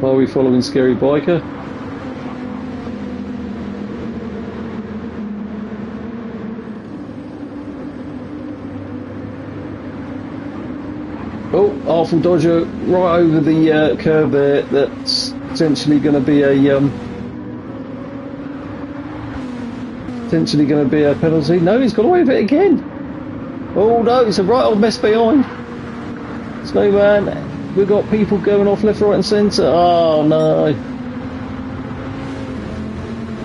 Are we following ScaryBiker? Oh, Artful Dodger right over the curve there. That's potentially going to be a penalty. No, he's got away with it again. Oh no, it's a right old mess behind. Snowman, we've got people going off left, right, and centre. Oh no.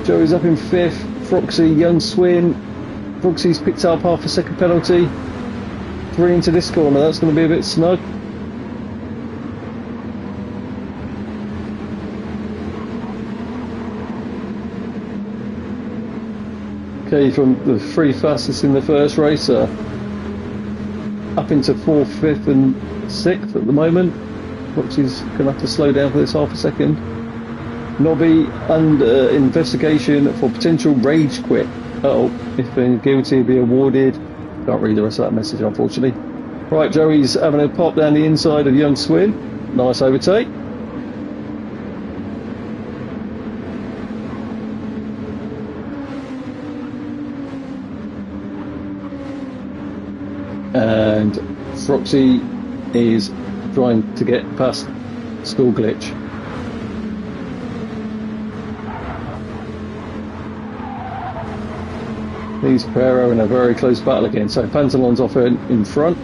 Joey's up in 5th. Froxy, Youngswin. Froxy's picked up half a second penalty. 3 into this corner, that's going to be a bit snug. Okay, from the 3 fastest in the first race, up into 4th, 5th and 6th at the moment. Roxy's going to have to slow down for this half a second. Noddy under investigation for potential rage quit. If been guilty, be awarded. Can't read the rest of that message, unfortunately. Right, Joey's having a pop down the inside of Youngswin. Nice overtake. And Froxy is trying to get past SkullGlitch. These pair are in a very close battle again. So Pantalonuk's off in front.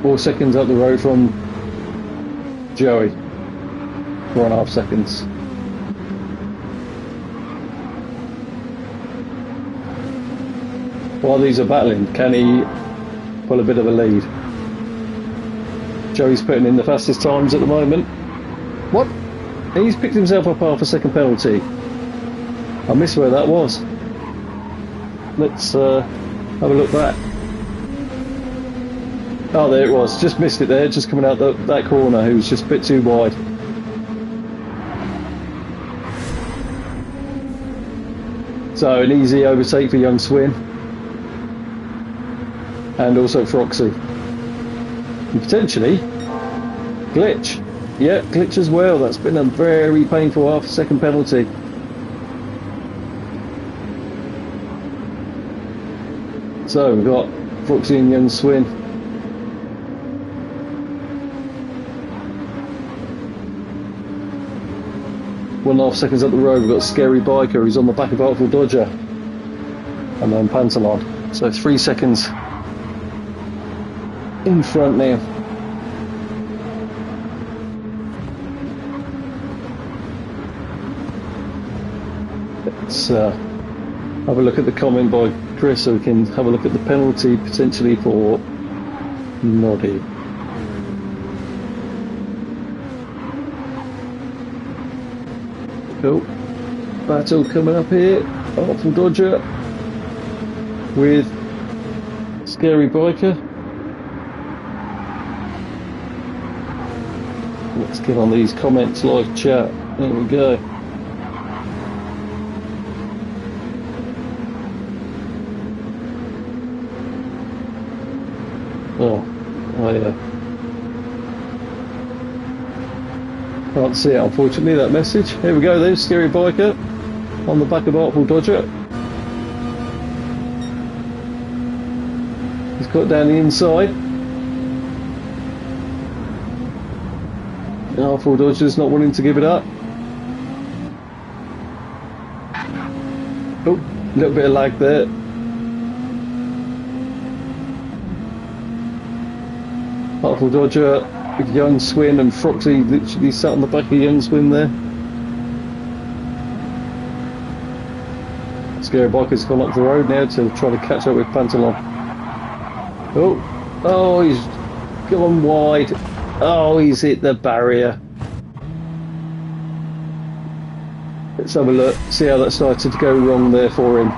Four seconds up the road from Joey. 4.5 seconds. While these are battling, can he pull a bit of a lead? Joey's putting in the fastest times at the moment. What? He's picked himself up half a second penalty. I missed where that was. Let's have a look back. Oh, there it was. Just missed it there. Just coming out that corner. He was just a bit too wide. So an easy overtake for Youngswin. And also Froxy. And potentially Glitch. Yeah, Glitch as well. That's been a very painful half second penalty. So we've got Froxy and Youngswin. One and a half seconds up the road, we've got ScaryBiker, who's on the back of Artful Dodger, and then Pantalonuk. So 3 seconds in front now. Let's have a look at the comment by Chris so we can have a look at the penalty potentially for Noddy. Cool. Battle coming up here. Artful Dodger with ScaryBiker. Let's get on these comments, live chat. There we go. Oh, can't see it unfortunately, that message. Here we go then, ScaryBiker on the back of Artful Dodger. He's got down the inside. Artful Dodger's not wanting to give it up. Oh, a little bit of lag there. Artful Dodger with Youngswin and Froxy literally sat on the back of Youngswin there. ScaryBiker's gone up the road now to try to catch up with Pantalonuk. Oh, he's gone wide. Oh, he's hit the barrier. Let's have a look, see how that started to go wrong there for him.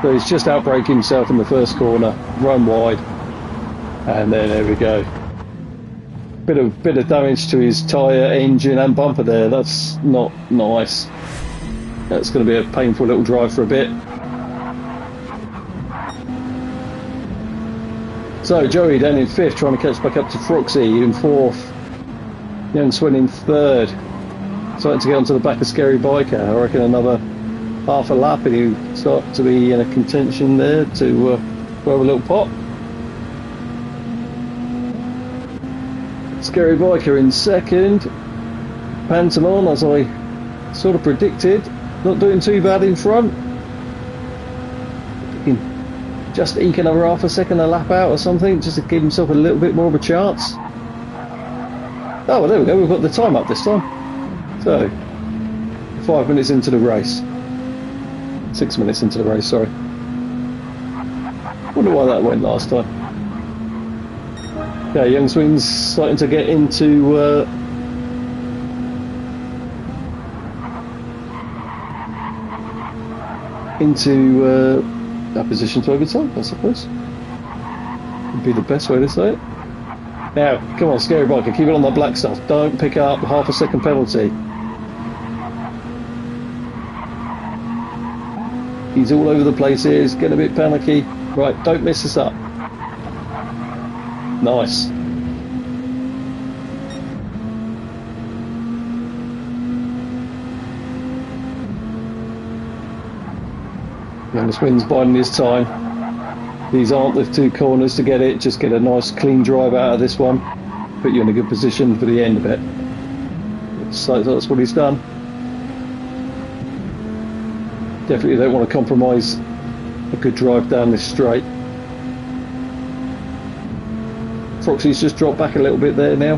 So he's just outbraked himself in the first corner, run wide, and then there we go. Bit of damage to his tyre, engine and bumper there. That's not nice. That's going to be a painful little drive for a bit. So Joey down in 5th, trying to catch back up to Froxy in 4th. Youngswin in 3rd. Starting to get onto the back of ScaryBiker. I reckon another half a lap and he'll start to be in a contention there to have a little pop. ScaryBiker in 2nd. Pantalonuk, as I sort of predicted, not doing too bad in front. He can just eke another half a second a lap out or something, just to give himself a little bit more of a chance. Oh, well, there we go, we've got the time up this time. So, 5 minutes into the race. 6 minutes into the race, sorry. Wonder why that went last time. Okay, Youngswin's starting to get into that position to overtake, I suppose. Would be the best way to say it. Now, come on, ScaryBiker, keep it on the black stuff. Don't pick up half a second penalty. He's all over the place here. He's getting a bit panicky. Right, don't mess this up. Nice. Youngswin's biding his time. These aren't the 2 corners to get it. Just get a nice clean drive out of this one. Put you in a good position for the end of it. So that's what he's done. Definitely don't want to compromise a good drive down this straight. Froxy's just dropped back a little bit there now.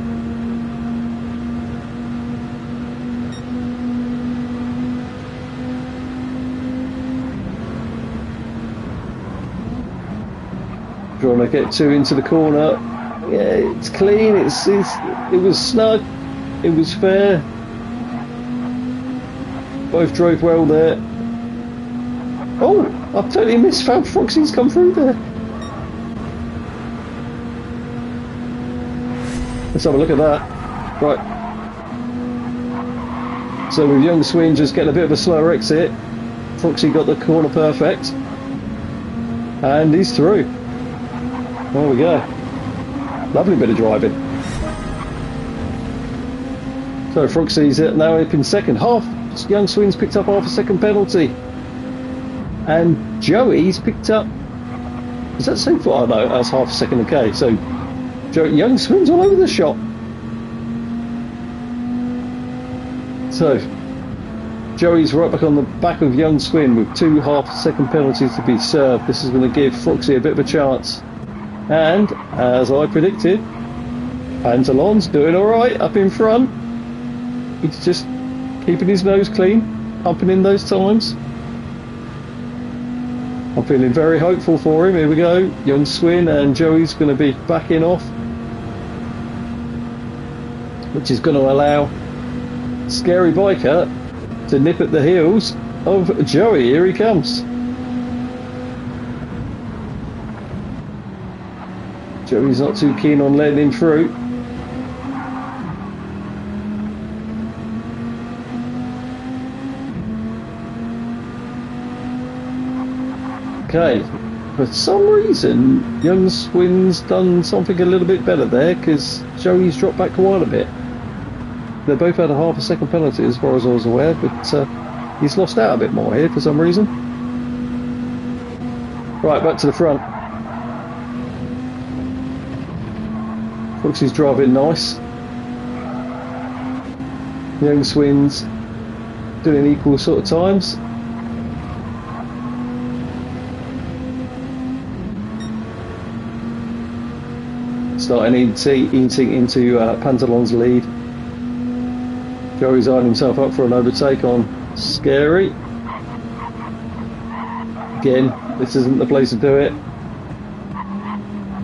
Trying to get 2 into the corner. Yeah, it's clean. It was snug. It was fair. Both drove well there. Oh, I've totally missed how Froxy's come through there. Let's have a look at that. Right. So with Youngswin just getting a bit of a slower exit, Froxy got the corner perfect. And he's through. There we go. Lovely bit of driving. So Froxy's now up in 2nd. Youngswin's picked up half a second penalty. And Joey's picked up Is that so far? No, that's half a second. Okay, so Youngswin's all over the shop. So Joey's right back on the back of Youngswin with 2 half-second penalties to be served. This is going to give Froxy a bit of a chance. And as I predicted, Pantalon's doing all right up in front. He's just keeping his nose clean, pumping in those times. I'm feeling very hopeful for him. Here we go. Youngswin and Joey's going to be backing off, which is going to allow ScaryBiker to nip at the heels of Joey. Here he comes. Joey's not too keen on letting him through. Okay, for some reason Youngswin's done something a little bit better there, because Joey's dropped back quite a bit. They both had a half a second penalty as far as I was aware, but he's lost out a bit more here for some reason. Right, back to the front. Froxy's driving nice. Youngswin's doing equal sort of times. Starting eating into Pantalon's lead. Joey's eyeing himself up for an overtake on Scary. Again, this isn't the place to do it.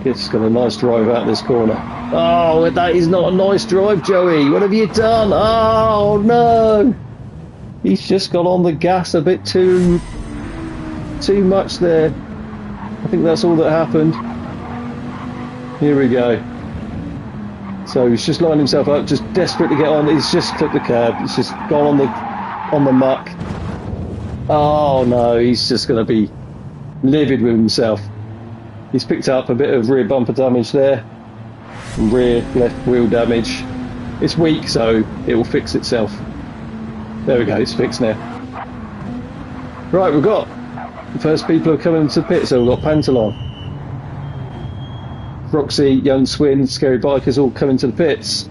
Just got a nice drive out this corner. Oh, that is not a nice drive, Joey. What have you done? Oh no! He's just got on the gas a bit too much there. I think that's all that happened. Here we go. So he's just lining himself up, just desperate to get on. He's just clipped the curb. He's just gone on the muck. Oh no, he's just going to be livid with himself. He's picked up a bit of rear bumper damage there, and rear left wheel damage. It's weak, so it will fix itself. There we go, it's fixed now. Right, we've got the first people who are coming into the pit. So we've got Pantalon, Froxy, Youngswin, ScaryBikers all coming to the pits.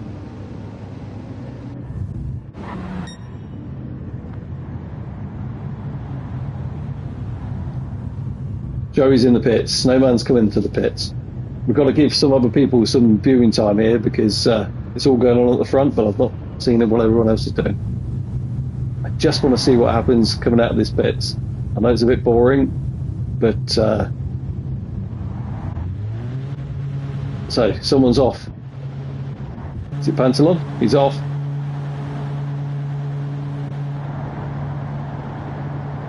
Joey's in the pits. Snowman's coming to the pits. We've got to give some other people some viewing time here, because it's all going on at the front, but I've not seen what everyone else is doing. I just want to see what happens coming out of this pits. I know it's a bit boring, but so someone's off. Is it Pantalon? He's off.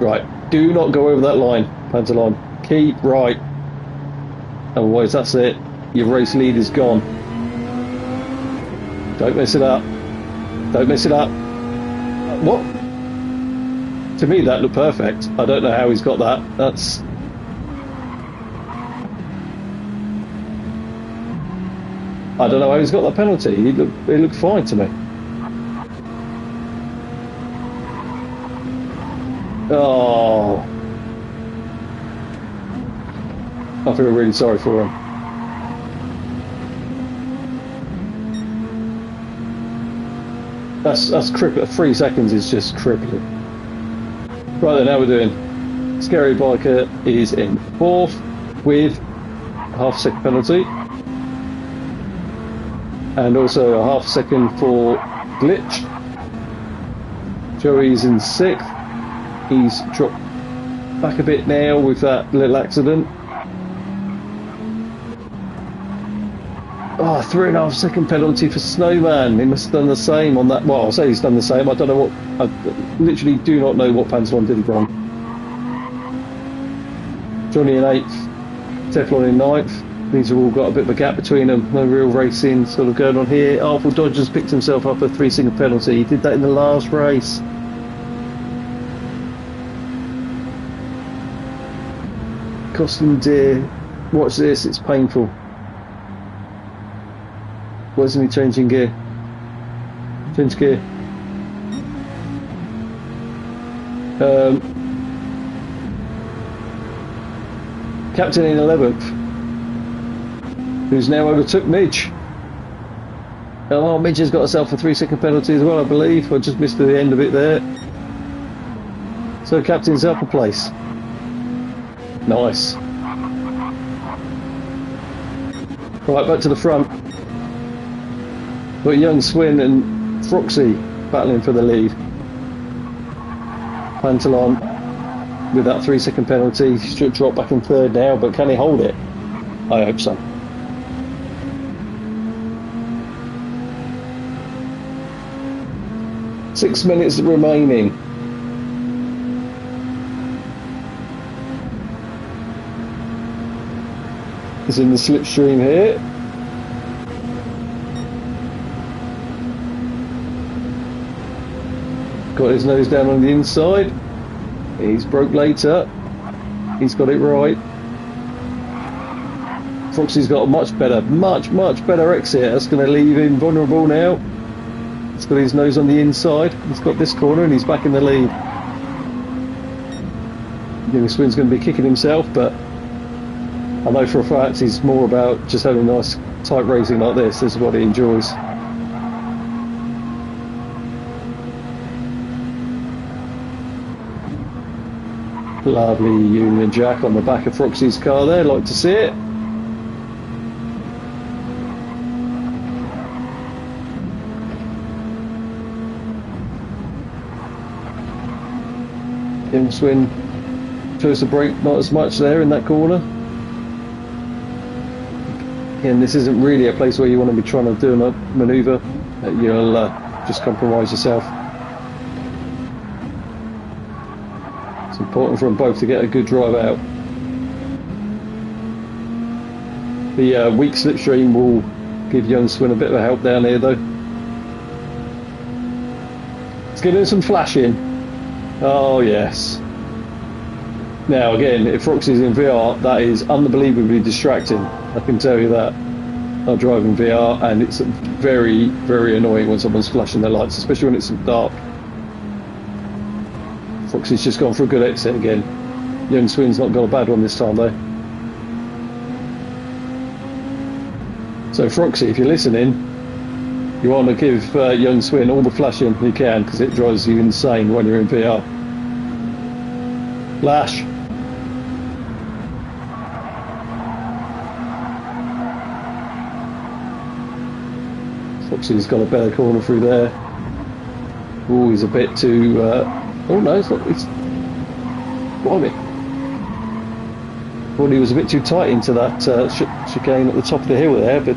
Right, do not go over that line, Pantalon. Keep right. Otherwise, that's it. Your race lead is gone. Don't mess it up. Don't mess it up. What? To me, that looked perfect. I don't know how he's got that. That's... I don't know how he's got that penalty. He looked fine to me. Oh, I feel really sorry for him. That's crippling. 3 seconds is just crippling. Right then, how we're doing? ScaryBiker is in 4th with half a second penalty, and also a half second for glitch. Joey's in 6th. He's dropped back a bit now with that little accident. Oh, 3.5 second penalty for Snowman. He must have done the same on that. Well, I'll say he's done the same. I don't know what. I literally do not know what Pantalon did wrong. Johnny in 8th. Teflon in 9th. These have all got a bit of a gap between them. No real racing sort of going on here. Artful Dodger's picked himself up a 3 second penalty. He did that in the last race. Cost him dear. Watch this, it's painful. Why isn't he changing gear? Change gear. Captin in 11th, who's now overtook Midge. Oh, Midge has got herself a 3-second penalty as well, I believe. I just missed the end of it there. So Captain's up a place. Nice. Right, back to the front. Got Youngswin and Froxy battling for the lead. Pantalonuk with that 3-second penalty should drop back in third now, but can he hold it? I hope so. Six minutes remaining. He's in the slipstream here. Got his nose down on the inside. He's broke later. He's got it right. Froxy's got a much better exit. That's going to leave him vulnerable now. He's got his nose on the inside. He's got this corner and he's back in the lead. Youngswin's going to be kicking himself, but I know for a fact he's more about just having a nice tight racing like this. This is what he enjoys. Lovely Union Jack on the back of Froxy's car there, like to see it. Youngswin chose to brake not as much there in that corner. Again, this isn't really a place where you want to be trying to do a manoeuvre. You'll just compromise yourself. It's important for them both to get a good drive out. The weak slipstream will give Youngswin a bit of a help down here though. Let's get in some flashing. Oh yes. Now again, if Froxy's in VR, that is unbelievably distracting. I can tell you that. I drive in VR and it's very, very annoying when someone's flashing their lights, especially when it's dark. Froxy's just gone for a good exit again. Youngswin's not got a bad one this time though. So Froxy, if you're listening, you want to give Youngswin all the flashing you can, because it drives you insane when you're in VR. Lash. Froxy's got a better corner through there. Oh, he's a bit too... oh no, it's not... It's... Blimey. Thought he was a bit too tight into that chicane at the top of the hill there, but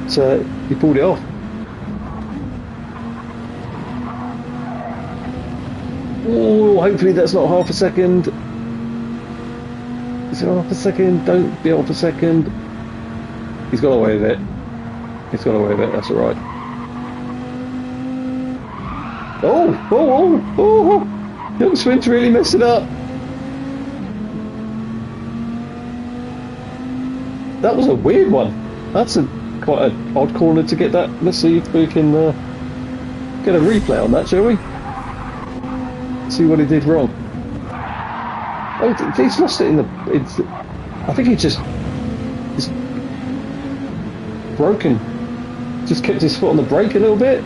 he pulled it off. Oh, hopefully that's not half a second. Is it half a second? Don't be half a second. He's got away with it. He's got away with it, that's alright. Oh! Youngswin's really messed it up. That was a weird one. That's quite an odd corner to get that. Let's see if we can get a replay on that, shall we? See what he did wrong. Oh, he's lost it in the... I think he just... It's broken. Just kept his foot on the brake a little bit.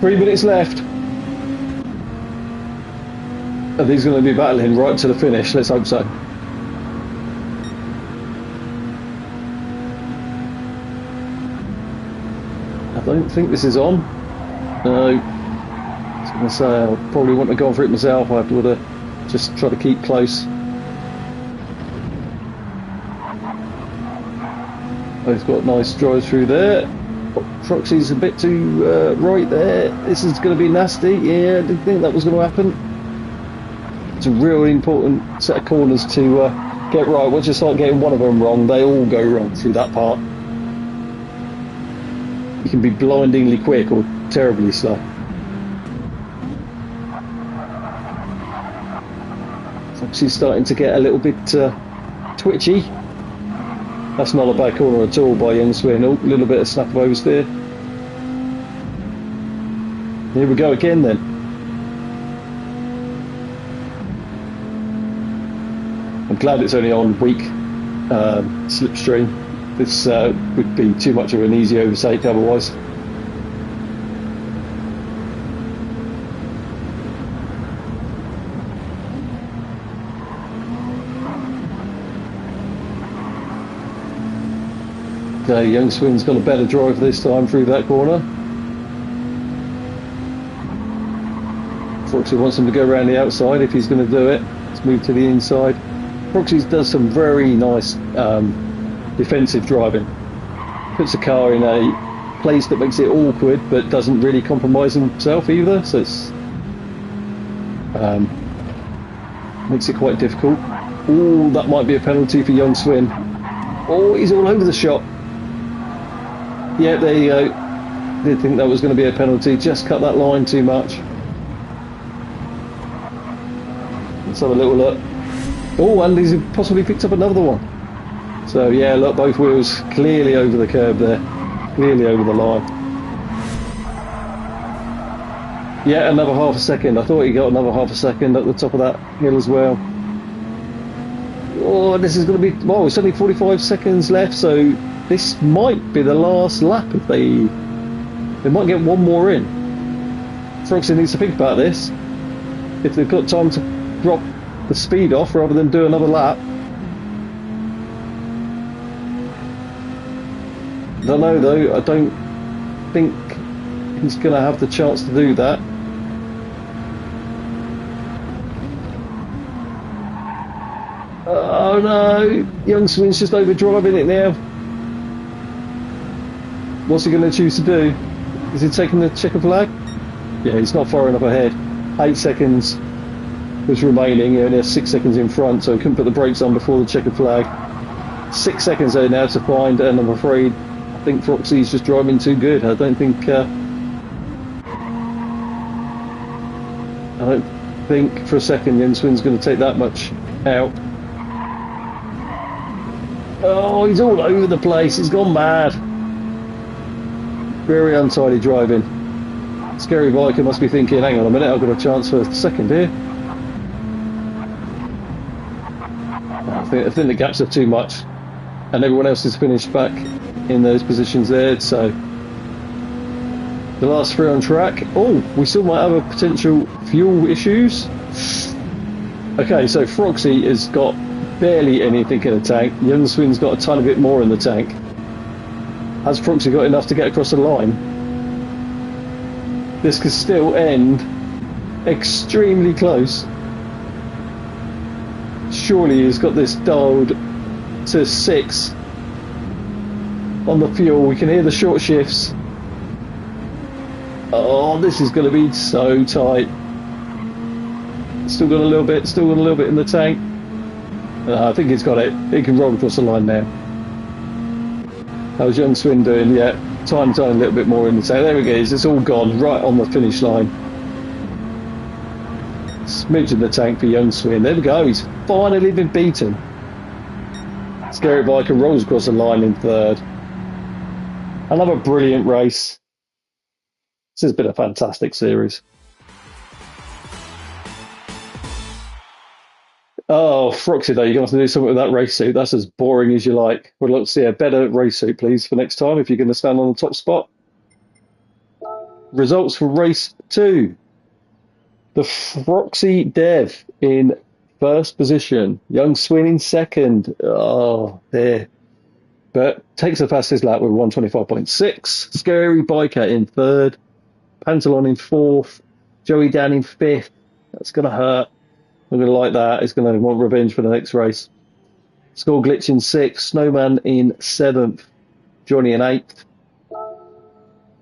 Three minutes left. And he's going to be battling right to the finish. Let's hope so. I don't think this is on. No. I was going to say, I probably wouldn't have gone for it myself. I would have just tried to keep close. Oh, he's got nice drives through there. Froxy's a bit too right there. This is going to be nasty. Yeah, I didn't think that was going to happen. It's a really important set of corners to get right. Once you start getting one of them wrong, they all go wrong through that part. You can be blindingly quick or terribly slow. Froxy's starting to get a little bit twitchy. That's not a bad corner at all by Youngswin. Oh, a little bit of snap of oversteer. Here we go again then. I'm glad it's only on weak slipstream. This would be too much of an easy overtake otherwise. Okay, Youngswin's got a better drive this time through that corner. Froxy wants him to go around the outside if he's going to do it. Let's move to the inside. Froxy does some very nice defensive driving. Puts the car in a place that makes it awkward but doesn't really compromise himself either, so it's makes it quite difficult. Oh, that might be a penalty for Youngswin. Oh, he's all over the shop. Yeah, there you go. Did think that was going to be a penalty. Just cut that line too much. Let's have a little look. Oh, and he's possibly picked up another one. So yeah, look, both wheels clearly over the curb there. Clearly over the line. Yeah, another half a second. I thought he got another half a second at the top of that hill as well. Oh, this is going to be... Well, it's only 45 seconds left, so this might be the last lap if they might get one more in. Froxy needs to think about this. If they've got time to drop the speed off rather than do another lap. I don't know though, I don't think he's going to have the chance to do that. Oh no, Youngswin's just overdriving it now. What's he going to choose to do? Is he taking the checker flag? Yeah, he's not far enough ahead. 8 seconds was remaining. He only has 6 seconds in front, so he couldn't put the brakes on before the checkered flag. 6 seconds though now to find, and I'm afraid I think Froxy's just driving too good. I don't think for a second Youngswin's going to take that much out. Oh, he's all over the place. He's gone mad. Very untidy driving. ScaryBiker must be thinking, hang on a minute, I've got a chance for second here. I think the gaps are too much, and everyone else has finished back in those positions there. So the last three on track. Oh, we still might have a potential fuel issues. Okay, so Froxy has got barely anything in the tank. Youngswin's got a tiny bit more in the tank. Has Froxy got enough to get across the line? This could still end extremely close. Surely he's got this dialed to 6 on the fuel. We can hear the short shifts. Oh, this is going to be so tight. Still got a little bit in the tank. I think he's got it. He can roll across the line now. How's Youngswin doing? Yeah, time a little bit more in the tank. There we go. It's all gone right on the finish line. Smidge in the tank for Youngswin. There we go. He's finally been beaten. ScaryBiker rolls across the line in third. Another brilliant race. This has been a fantastic series. Oh, Froxy though, you're going to have to do something with that race suit. That's as boring as you like. We'd like to see a better race suit, please, for next time, if you're going to stand on the top spot. Results for race 2. The FroxyDev in first position. Youngswin in second. Oh, there. But takes the fastest lap with 125.6. ScaryBiker in third. Pantalonuk in fourth. Joey down in fifth. That's going to hurt. I'm going to like that. He's going to want revenge for the next race. SkullGlitch in sixth. Snowman in seventh. Johnny in eighth.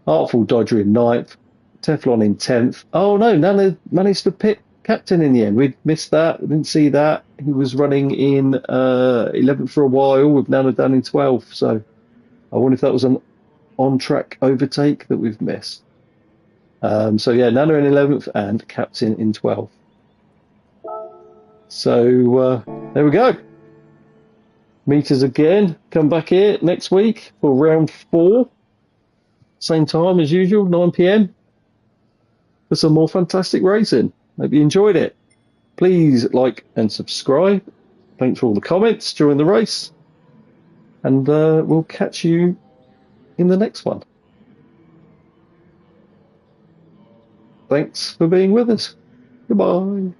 Artful Dodger in ninth. Teflon in 10th. Oh no, Nana managed to pit Captin in the end. We'd missed that. We didn't see that. He was running in 11th for a while with Nana down in 12th. So I wonder if that was an on-track overtake that we've missed. So yeah, Nana in 11th and Captin in 12th. So there we go. Meet us again. Come back here next week for round 4. Same time as usual, 9 PM. For some more fantastic racing. Hope you enjoyed it. Please like and subscribe. Thanks for all the comments during the race. And we'll catch you in the next one. Thanks for being with us. Goodbye.